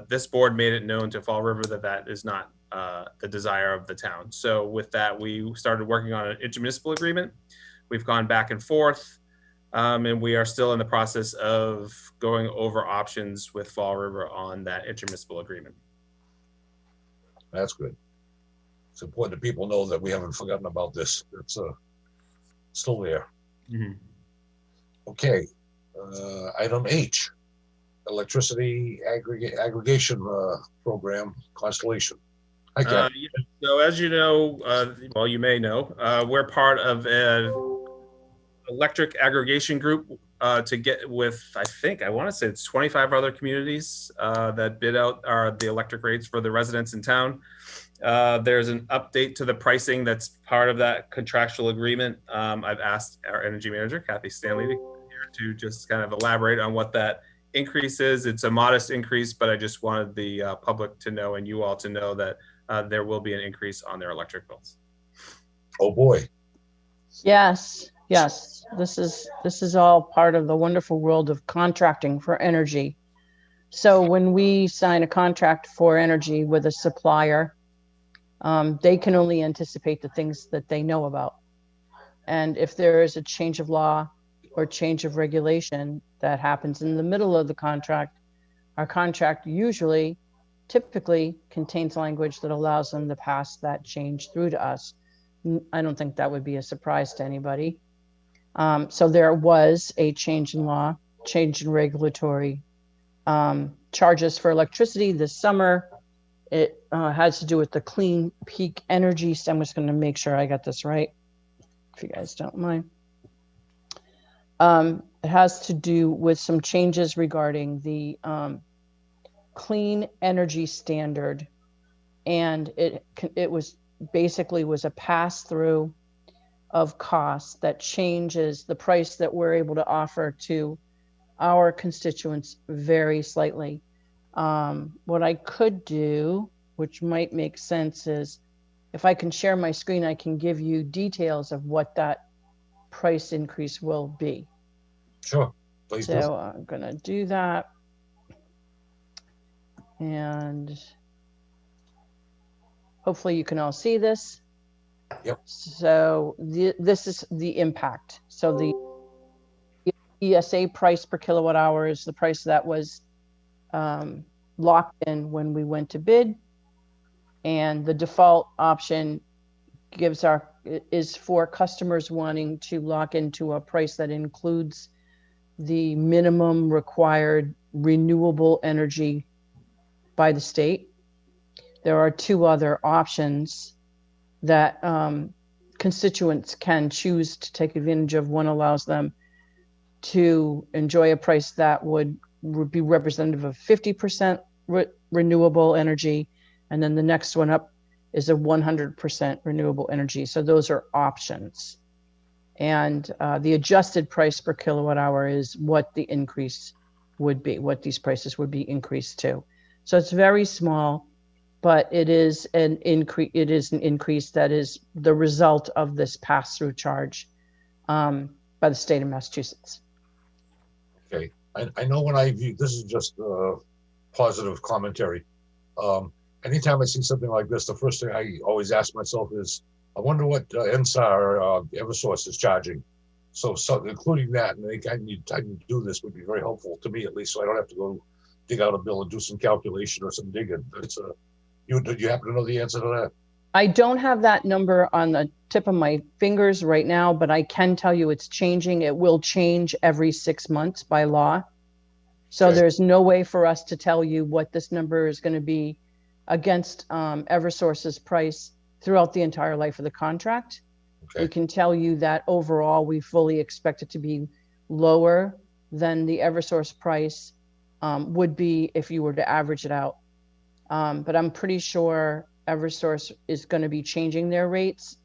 this board made it known to Fall River that is not the desire of the town. So with that, we started working on an intermunicipal agreement. We've gone back and forth, and we are still in the process of going over options with Fall River on that intermunicipal agreement. That's good. It's important that people know that we haven't forgotten about this. It's still there. Mm-hmm. Okay, item H, electricity aggregation program Constellation. Hi, Kat. Yeah, so as you know, well, you may know, we're part of an electric aggregation group to get with, I want to say it's 25 other communities that bid out the electric rates for the residents in town. There's an update to the pricing that's part of that contractual agreement. I've asked our energy manager, Kathy Stanley, here to just kind of elaborate on what that increase is. It's a modest increase, but I just wanted the public to know and you all to know that there will be an increase on their electric bills. Oh boy. Yes, yes. This is all part of the wonderful world of contracting for energy. So when we sign a contract for energy with a supplier, they can only anticipate the things that they know about. And if there is a change of law or change of regulation that happens in the middle of the contract, our contract typically contains language that allows them to pass that change through to us. I don't think that would be a surprise to anybody. So there was a change in law, change in regulatory charges for electricity this summer. It has to do with the clean peak energy. So I'm just going to make sure I got this right, if you guys don't mind. It has to do with some changes regarding the clean energy standard, and it was basically a pass through of costs that changes the price that we're able to offer to our constituents very slightly. What I could do, which might make sense, is if I can share my screen, I can give you details of what that price increase will be. Sure. Please do. So I'm going to do that. And hopefully you can all see this. Yep. So this is the impact. So the ESA price per kilowatt hour is the price that was locked in when we went to bid, and the default option is for customers wanting to lock into a price that includes the minimum required renewable energy by the state. There are two other options that constituents can choose to take advantage of. One allows them to enjoy a price that would be representative of 50% renewable energy. And then the next one up is a 100% renewable energy. So those are options. And the adjusted price per kilowatt hour is what the increase would be, what these prices would be increased to. So it's very small, but it is an increase. It is an increase that is the result of this pass-through charge by the state of Massachusetts. Okay, I know when I view, this is just positive commentary. Anytime I see something like this, the first thing I always ask myself is, I wonder what NSAR Eversource is charging. So including that, and I need to do this would be very helpful to me, at least, so I don't have to go dig out a bill and do some calculation or some digging. It's you happen to know the answer to that? I don't have that number on the tip of my fingers right now, but I can tell you it's changing. It will change every 6 months by law. So Okay. there's no way for us to tell you what this number is going to be against Eversource's price throughout the entire life of the contract. Okay. We can tell you that overall, we fully expect it to be lower than the Eversource price would be if you were to average it out. But I'm pretty sure Eversource is going to be changing their rates.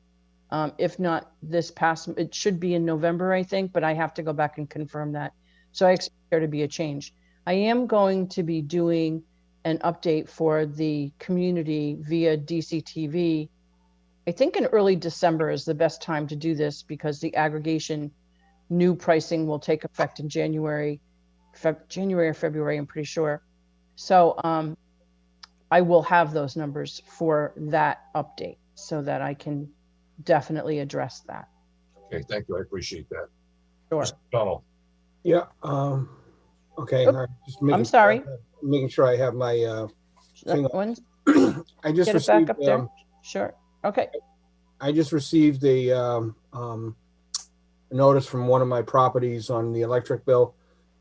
If not this past, it should be in November, I think, but I have to go back and confirm that. So I expect there to be a change. I am going to be doing an update for the community via DCTV. I think in early December is the best time to do this because the aggregation new pricing will take effect in January or February, I'm pretty sure. So I will have those numbers for that update so that I can definitely address that. Okay, thank you. I appreciate that. Sure. Mr. Donald. Yeah. Okay. Oop, I'm sorry. Making sure I have my thing. One, I just get it back received. up there. Sure. Okay. I just received a notice from one of my properties on the electric bill.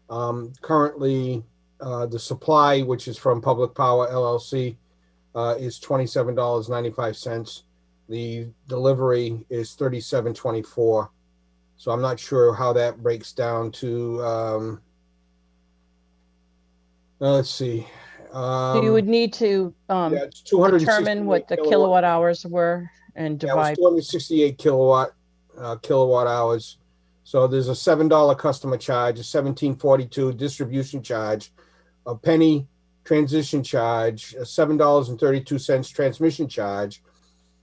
Currently, the supply, which is from Public Power LLC, is $27.95. The delivery is $37.24. So I'm not sure how that breaks down to. Let's see. So you would need to Yeah, it's 268 determine what the kilowatt hours were and Yeah, it was divide. 268 kilowatt hours. So there's a $7 customer charge, a $17.42 distribution charge, a penny transition charge, a $7.32 transmission charge,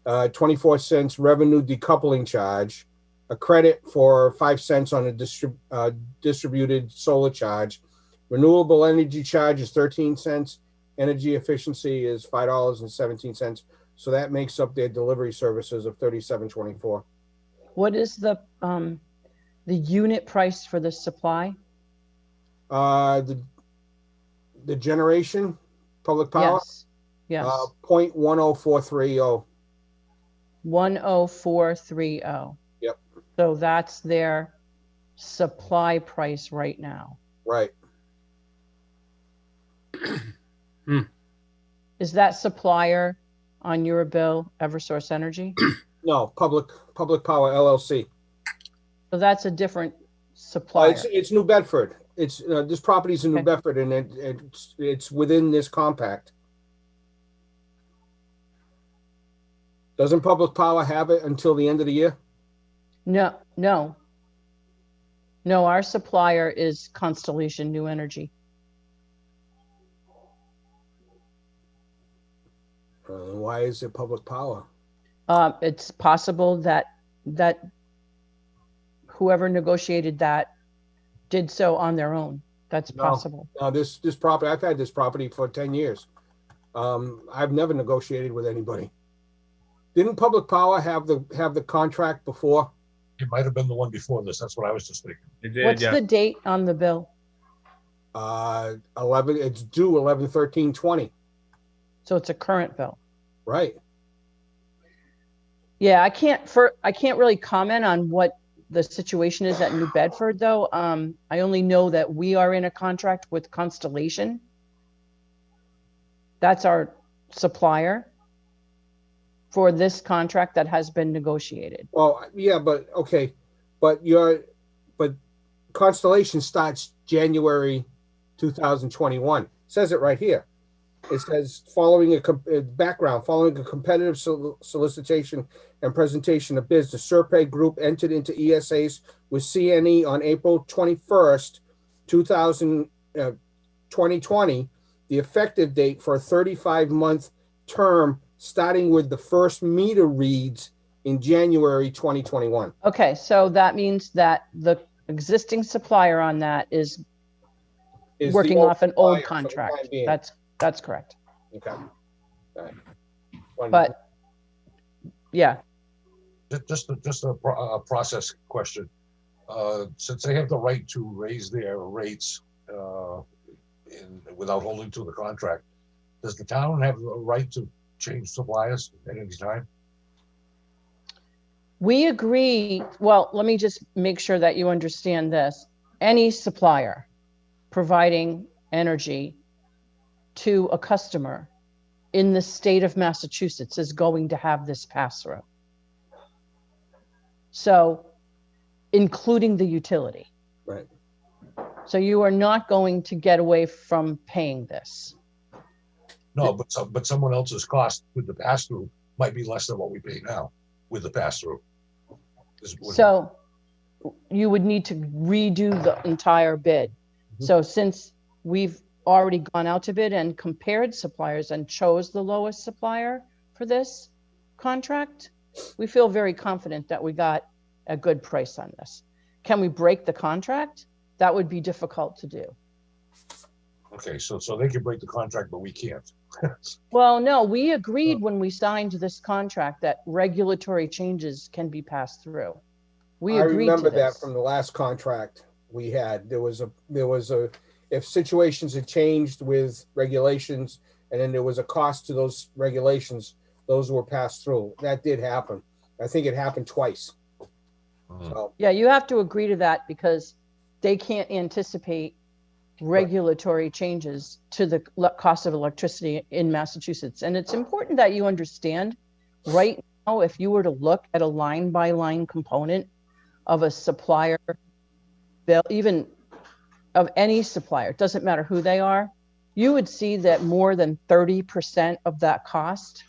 24 cents revenue decoupling charge, a credit for 5 cents on a distributed solar charge. Renewable energy charge is 13 cents. Energy efficiency is $5.17. So that makes up their delivery services of $37.24. What is the unit price for the supply? The generation, public power. Yes. Yes. 0.10430. 10430. Yep. So that's their supply price right now. Right. Is that supplier on your bill Eversource Energy? No, Public Power LLC. So that's a different supplier. It's New Bedford. It's this property's in New Okay. Bedford, and it's within this compact. Doesn't Public Power have it until the end of the year? No. Our supplier is Constellation New Energy. Why is it Public Power? It's possible that whoever negotiated that did so on their own. That's possible. No, this property, I've had this property for 10 years. I've never negotiated with anybody. Didn't Public Power have the contract before? It might have been the one before this. That's what I was just thinking. It did, What's yeah. the date on the bill? 11. It's due 11/13/20. So it's a current bill. Right. Yeah, I can't really comment on what the situation is at New Bedford, though. I only know that we are in a contract with Constellation. That's our supplier for this contract that has been negotiated. Well, yeah, but okay, but Constellation starts January 2021. Says it right here. It says, following background, following a competitive solicitation and presentation of bids, the Serpay Group entered into ESAs with CNE on April 21st, 2020, the effective date for a 35-month term starting with the first meter reads in January 2021. Okay, so that means that the existing supplier on that is Is the working old off an supplier old for the time contract. being. That's correct. Okay. All right. But yeah, Just a process question. Since they have the right to raise their rates without holding to the contract, does the town have the right to change suppliers at any time? we agree. Well, let me just make sure that you understand this. Any supplier providing energy to a customer in the state of Massachusetts is going to have this pass through. So, including the utility. Right. So you are not going to get away from paying this. No, but someone else's cost with the pass through might be less than what we pay now with the pass through. So you would need to redo the entire bid. So since we've already gone out to bid and compared suppliers and chose the lowest supplier for this contract, we feel very confident that we got a good price on this. Can we break the contract? That would be difficult to do. Okay, so they can break the contract, but we can't. Well, no, we agreed when we signed this contract that regulatory changes can be passed through. We I agreed remember to this. that from the last contract we had. There was a if situations had changed with regulations and then there was a cost to those regulations, those were passed through. That did happen. I think it happened twice. So, Yeah, you have to agree to that because they can't anticipate regulatory changes to the cost of electricity in Massachusetts. And it's important that you understand right now, if you were to look at a line by line component of a supplier bill, even of any supplier, it doesn't matter who they are, you would see that more than 30% of that cost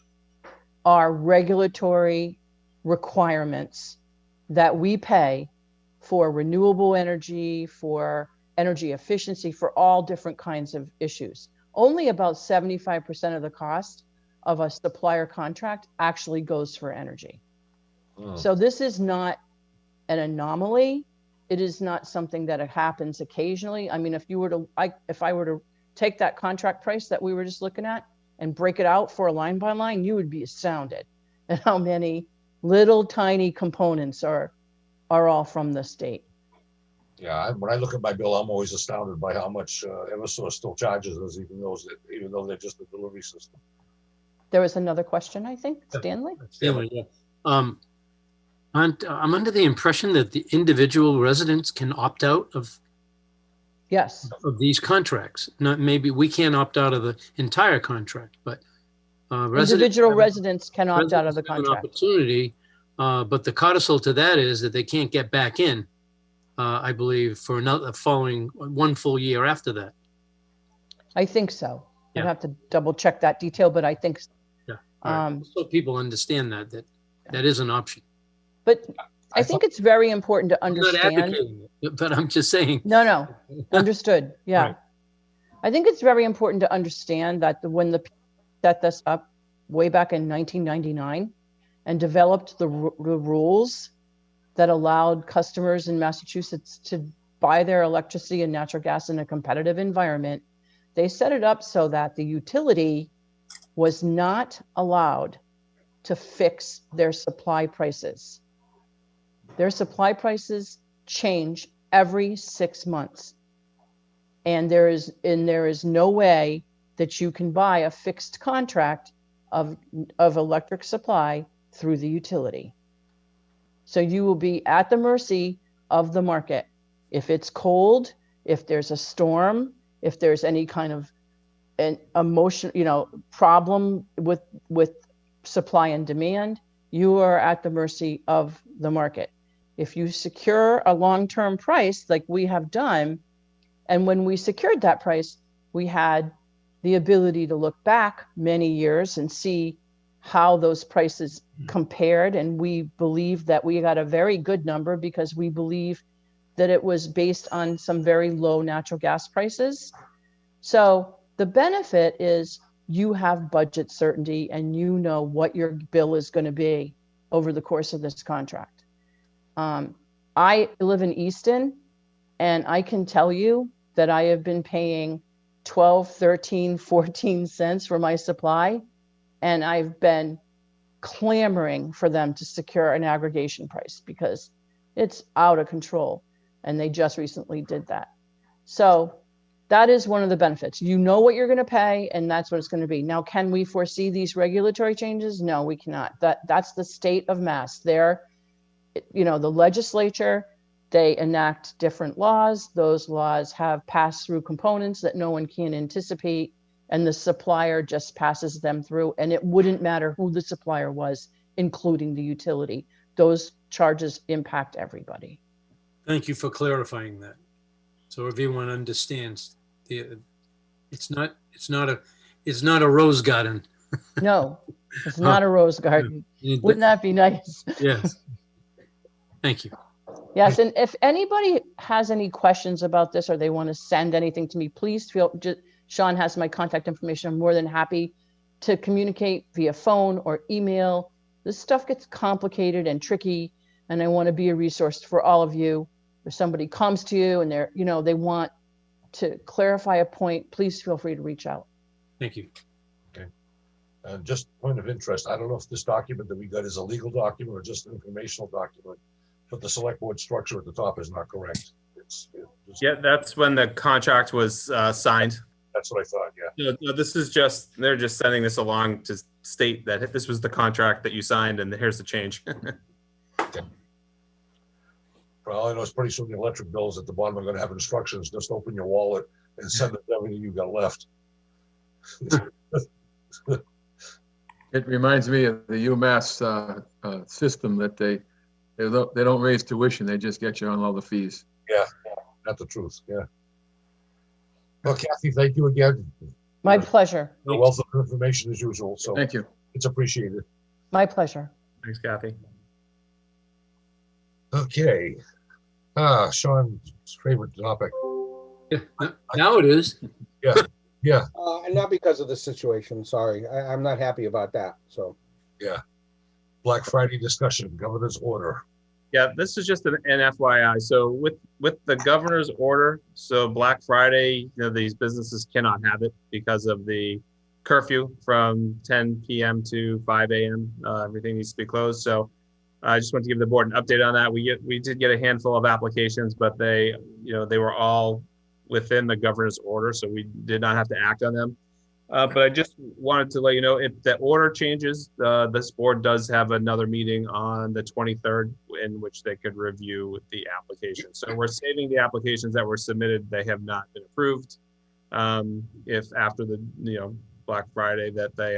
are regulatory requirements that we pay for renewable energy, for energy efficiency, for all different kinds of issues. Only about 75% of the cost of a supplier contract actually goes for energy. So this is not an anomaly. It is not something that happens occasionally. I mean, if I were to take that contract price that we were just looking at and break it out for a line by line, you would be astounded at how many little tiny components are all from the state. Yeah, when I look at my bill, I'm always astounded by how much Eversource still charges us, even though they're just a delivery system. There was another question, I think, Stanley? Stanley, yeah. I'm under the impression that the individual residents can opt out of these contracts. Not maybe we can't opt out of the entire contract, but individual residents can opt out of the contract. An opportunity, but the codicil to that is that they can't get back in. I believe for another following one full year after that. I think so. Yeah. I'd have to double check that detail, but I think. Yeah. Right. So people understand that is an option. But I think it's very important to understand. I'm not advocating it, but I'm just saying. No, understood. Yeah. Right. I think it's very important to understand that when the people set this up way back in 1999 and developed the rules that allowed customers in Massachusetts to buy their electricity and natural gas in a competitive environment, they set it up so that the utility was not allowed to fix their supply prices. Their supply prices change every 6 months. And there is no way that you can buy a fixed contract of electric supply through the utility. So you will be at the mercy of the market. If it's cold, if there's a storm, if there's any kind of an emotion, problem with supply and demand, you are at the mercy of the market. If you secure a long-term price like we have done, and when we secured that price, we had the ability to look back many years and see how those prices compared. And we believe that we got a very good number because we believe that it was based on some very low natural gas prices. So the benefit is you have budget certainty and you know what your bill is going to be over the course of this contract. I live in Easton, and I can tell you that I have been paying 12, 13, 14 cents for my supply, and I've been clamoring for them to secure an aggregation price because it's out of control, and they just recently did that. So that is one of the benefits. You know what you're going to pay, and that's what it's going to be. Now, can we foresee these regulatory changes? No, we cannot. That's the state of Mass. They're, the legislature, they enact different laws. Those laws have pass-through components that no one can anticipate, and the supplier just passes them through, and it wouldn't matter who the supplier was, including the utility. Those charges impact everybody. Thank you for clarifying that. So everyone understands it's not a rose garden. No, it's not a rose garden. Wouldn't that be nice? Yes. Thank you. Yes, and if anybody has any questions about this or they want to send anything to me, please Sean has my contact information. I'm more than happy to communicate via phone or email. This stuff gets complicated and tricky, and I want to be a resource for all of you. If somebody comes to you and they want to clarify a point, please feel free to reach out. Thank you. Okay. Just point of interest, I don't know if this document that we got is a legal document or just an informational document, but the select board structure at the top is not correct. Yeah, that's when the contract was signed. That's what I thought, yeah. No, this is they're just sending this along to state that this was the contract that you signed and here's the change. Okay. For all I know, it's pretty soon the electric bills at the bottom are going to have instructions. Just open your wallet and send it everything you got left. It reminds me of the UMass system that they don't raise tuition. They just get you on all the fees. Yeah, that's the truth. Yeah. Well, Kathy, thank you again. My pleasure. A wealth of information as usual. So thank you. It's appreciated. My pleasure. Thanks, Kathy. Okay. Sean's favorite topic. Yeah, now it is. Yeah. Yeah. And not because of the situation. Sorry. I'm not happy about that. So. Yeah. Black Friday discussion, governor's order. Yeah, this is just an FYI. So with the governor's order, so Black Friday, these businesses cannot have it because of the curfew from 10 p.m. to 5 a.m. Everything needs to be closed. So I just want to give the board an update on that. We did get a handful of applications, but they were all within the governor's order, so we did not have to act on them. But I just wanted to let you know if the order changes, this board does have another meeting on the 23rd in which they could review the application. So we're saving the applications that were submitted. They have not been approved. If after the Black Friday that they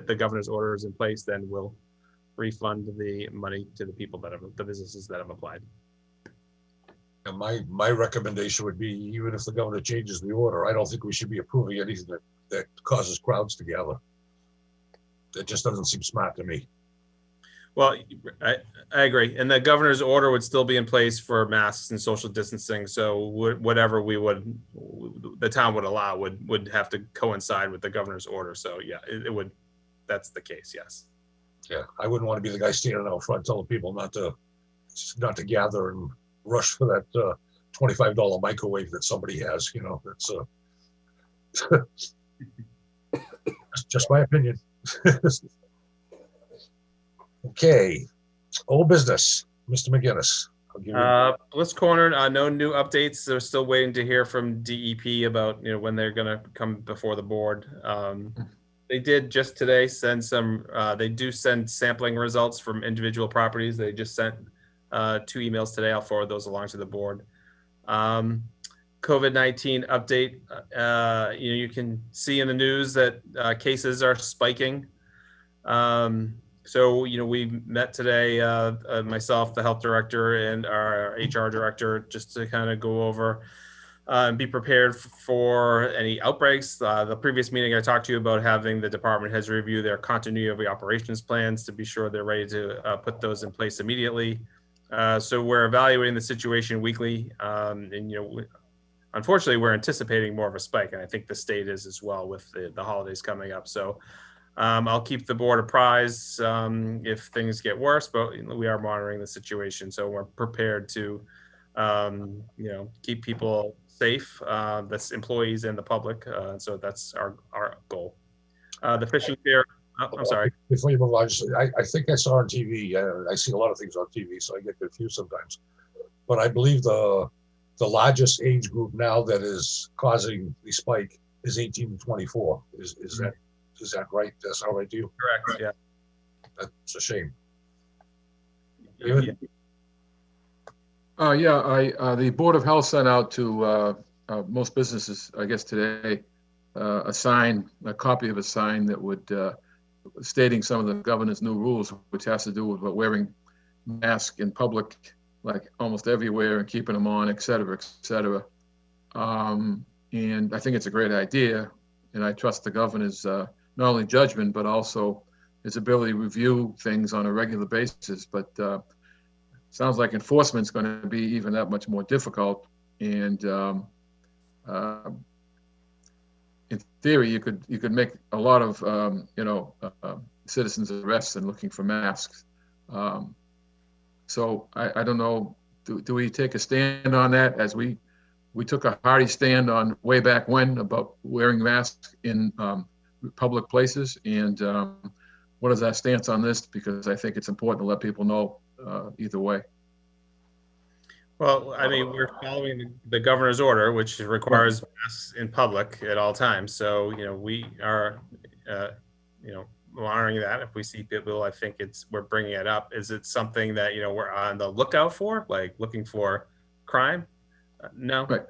the governor's order is in place, then we'll refund the money to the people the businesses that have applied. And my recommendation would be, even if the governor changes the order, I don't think we should be approving anything that causes crowds to gather. That just doesn't seem smart to me. Well, I agree. And the governor's order would still be in place for masks and social distancing. So whatever the town would allow would have to coincide with the governor's order. So yeah, it would, that's the case. Yes. Yeah. I wouldn't want to be the guy standing out front telling people not to gather and rush for that $25 microwave that somebody has, that's just my opinion. Okay, old business, Mr. McGinnis. Bliss Corner, no new updates. They're still waiting to hear from DEP about when they're going to come before the board. They did just today send they do send sampling results from individual properties. They just sent 2 emails today. I'll forward those along to the board. COVID-19 update. You can see in the news that cases are spiking. So we met today, myself, the health director, and our HR director, just to kind of go over and be prepared for any outbreaks. The previous meeting I talked to you about having the department heads review their continuity of the operations plans to be sure they're ready to put those in place immediately. So we're evaluating the situation weekly, and unfortunately, we're anticipating more of a spike, and I think the state is as well with the holidays coming up. So I'll keep the board apprised if things get worse, but we are monitoring the situation, so we're prepared to keep people safe, that's employees and the public. So that's our goal. The fishing pier. Oh, I'm sorry. Before you move on, I think I saw on TV. I see a lot of things on TV, so I get confused sometimes. But I believe the largest age group now that is causing the spike is 18 to 24. Is that right? That's how I do. Correct. Yeah. That's a shame. David? The Board of Health sent out to most businesses, I guess today, a copy of a sign that would stating some of the governor's new rules, which has to do with wearing masks in public, like almost everywhere, and keeping them on, et cetera, et cetera. And I think it's a great idea, and I trust the governor's not only judgment, but also his ability to review things on a regular basis. But sounds like enforcement's going to be even that much more difficult. And in theory, you could make a lot of citizens arrests and looking for masks. So I don't know. Do we take a stand on that, as we took a hearty stand on way back when about wearing masks in public places? And what is our stance on this? Because I think it's important to let people know either way. Well, I mean, we're following the governor's order, which requires masks in public at all times. So, we are, monitoring that. If we see people, I think we're bringing it up. Is it something that, we're on the lookout for, like looking for crime? No. Right.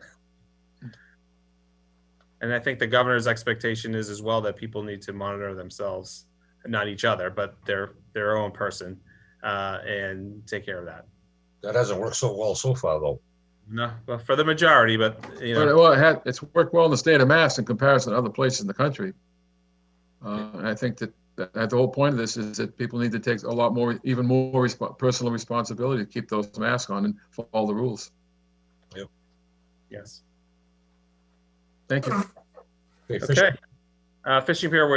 And I think the governor's expectation is as well that people need to monitor themselves, not each other, but their own person, and take care of that. That hasn't worked so well so far, though. No, well, for the majority, but Well, it's worked well in the state of Mass in comparison to other places in the country. And I think that the whole point of this is that people need to take even more personal responsibility to keep those masks on and follow the rules. Yep. Yes. Thank you. Okay. Fishing pier,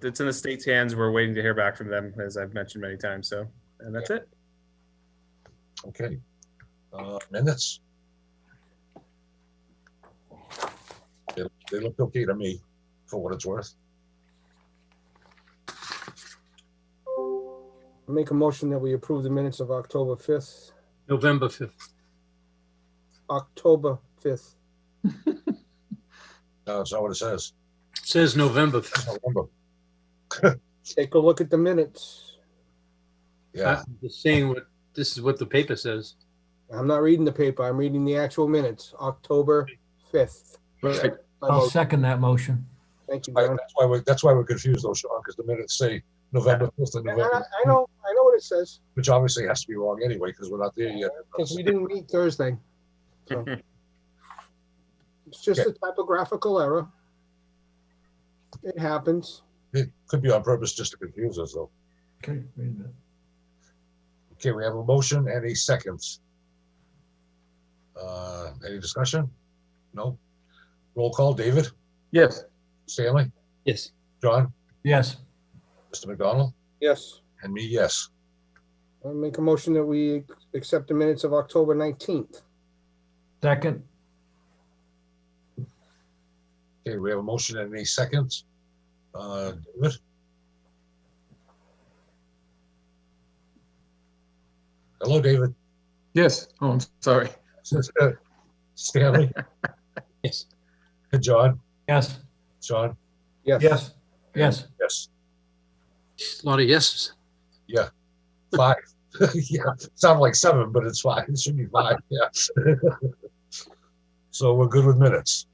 it's in the state's hands. We're waiting to hear back from them, as I've mentioned many times. So, and that's it. Okay. Minutes. They look okay to me, for what it's worth. Make a motion that we approve the minutes of October 5th. November 5th. October 5th. No, that's not what it says. It says November 5th. November. Take a look at the minutes. Yeah. I'm just saying this is what the paper says. I'm not reading the paper. I'm reading the actual minutes. October 5th. Right. I'll second that motion. Thank you, John. That's why we're confused, though, Sean, because the minutes say November 5th and November. I know what it says. Which obviously has to be wrong anyway, because we're not there yet. Because we didn't meet Thursday. So. It's just a typographical error. It happens. It could be on purpose just to confuse us, though. Okay, wait a minute. Okay, we have a motion and a second. Any discussion? No? Roll call, David? Yes. Stanley? Yes. John? Yes. Mr. McDonald? Yes. And me, yes. I'll make a motion that we accept the minutes of October 19th. Second. Okay, we have a motion and a second. David? Hello, David. Yes. Oh, I'm sorry. Stanley? Yes. John? Yes. Sean? Yes. Yes. Yes. Yes. A lot of yeses. Yeah. 5. Yeah. Sounded like 7, but it's 5. It should be 5. Yeah. So we're good with minutes.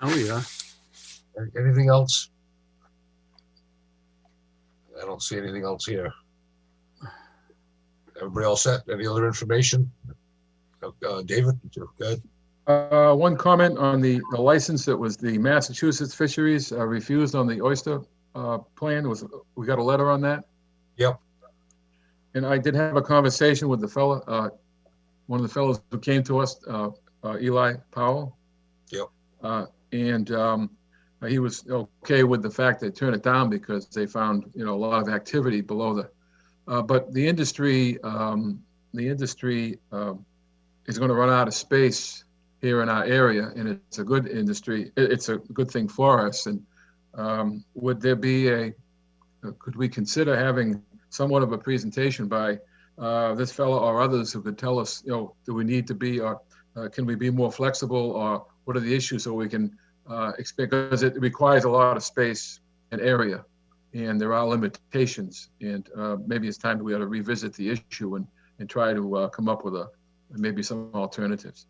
Oh, yeah. Anything else? I don't see anything else here. Everybody all set? Any other information? David, good. One comment on the license. It was the Massachusetts Fisheries refused on the oyster plan. We got a letter on that? Yep. And I did have a conversation with the fellow, one of the fellows who came to us, Eli Powell. Yep. And he was okay with the fact they turned it down because they found, a lot of activity below but the industry is going to run out of space here in our area, and it's a good industry. It's a good thing for us. And would there be could we consider having somewhat of a presentation by this fellow or others who could tell us, do we need to be, or can we be more flexible, or what are the issues so we can expand, because it requires a lot of space and area, and there are limitations. And maybe it's time that we ought to revisit the issue and try to come up with maybe some alternatives.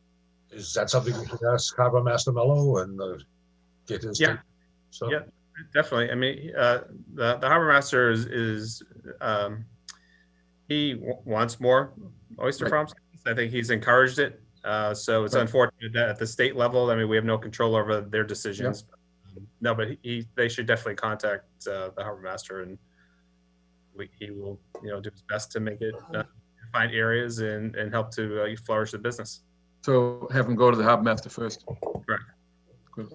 Is that something we should ask Harbor Master Mello and get his? Yeah. take? So, Yeah, definitely. I mean, the harbor master is he wants more oyster farms. I think he's encouraged it. So it's unfortunate that at the state level, I mean, we have no control over their decisions. No, but they should definitely contact the harbor master, and he will, do his best to make it find areas and help to flourish the business. So have them go to the harbor master first. Correct. Good.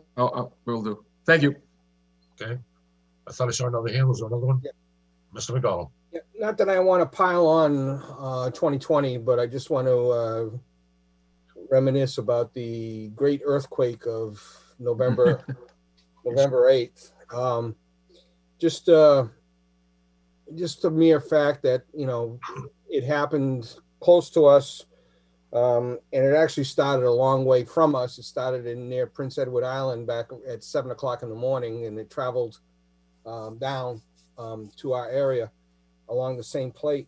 Will do. Thank you. Okay. I thought I saw another hand. Was there another one? Yeah. Mr. McDonald. Yeah, not that I want to pile on 2020, but I just want to reminisce about the great earthquake of November 8th. Just the mere fact that it happened close to us, and it actually started a long way from us. It started near Prince Edward Island back at 7 o'clock in the morning, and it traveled down to our area along the same plate.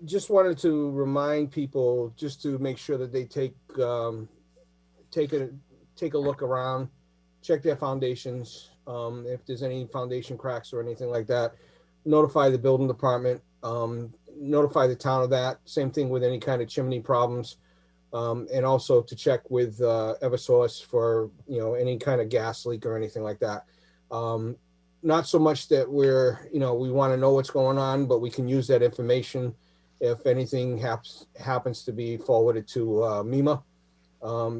Just wanted to remind people just to make sure that they take a look around, check their foundations. If there's any foundation cracks or anything like that, notify the building department, notify the town of that. Same thing with any kind of chimney problems. And also to check with Eversource for, any kind of gas leak or anything like that. Not so much that we want to know what's going on, but we can use that information if anything happens to be forwarded to MEMA,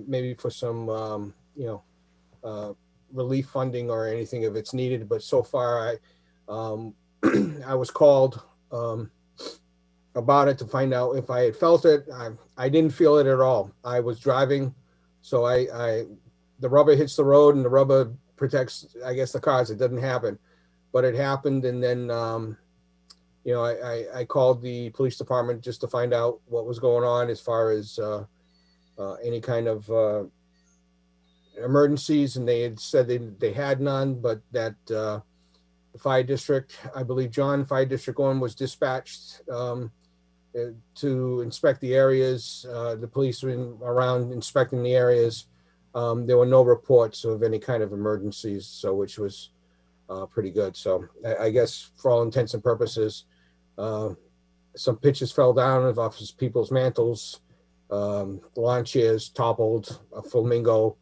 maybe for some, relief funding or anything if it's needed. But so far, I was called about it to find out if I had felt it. I didn't feel it at all. I was driving, so the rubber hits the road and the rubber protects, I guess, the cars. It doesn't happen, but it happened. And then, I called the police department just to find out what was going on as far as any kind of emergencies, and they had said they had none, but that the fire district, I believe Fire District 1 was dispatched to inspect the areas. The police were around inspecting the areas. There were no reports of any kind of emergencies, so which was pretty good. So I guess for all intents and purposes, some pitches fell down off people's mantles, lawn chairs toppled, a flamingo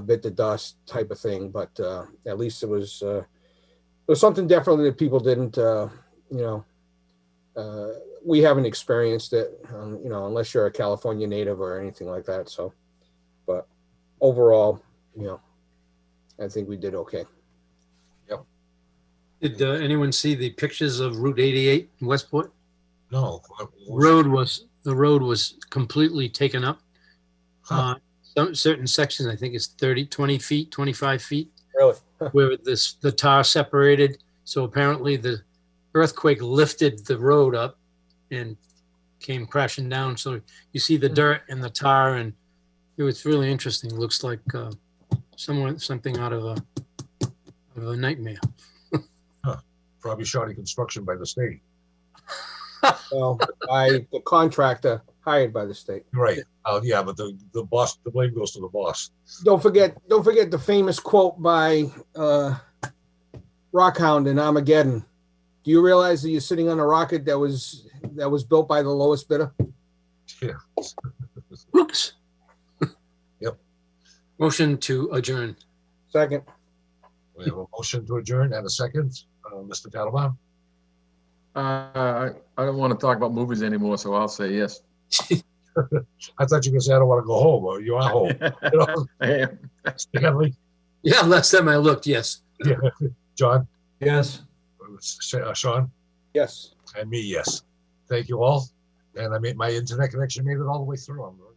bit the dust type of thing. But at least it was something definitely that people didn't, we haven't experienced it, unless you're a California native or anything like that. So, but overall, I think we did okay. Yep. Did anyone see the pictures of Route 88 in Westport? No. The road was completely taken up. Huh. Some certain sections, I think it's 20 feet, 25 feet. Really? Where the tar separated. So apparently the earthquake lifted the road up and came crashing down. So you see the dirt and the tar, and it was really interesting. It looks like something out of a nightmare. Probably shoddy construction by the state. Well, by the contractor hired by the state. Right. Yeah, but the boss, the blame goes to the boss. Don't forget the famous quote by Rockhound in Armageddon. Do you realize that you're sitting on a rocket that was built by the lowest bidder? Yeah. Oops. Motion to adjourn. Second. We have a motion to adjourn and a second. Mr. Tattelbaum? I don't want to talk about movies anymore, so I'll say yes. I thought you were going to say, I don't want to go home, or you are home. You know? I am. Stanley? Yeah, last time I looked, yes. Yeah. John? Yes. Sean? Yes. And me, yes. Thank you all. And my internet connection made it all the way through. I'm very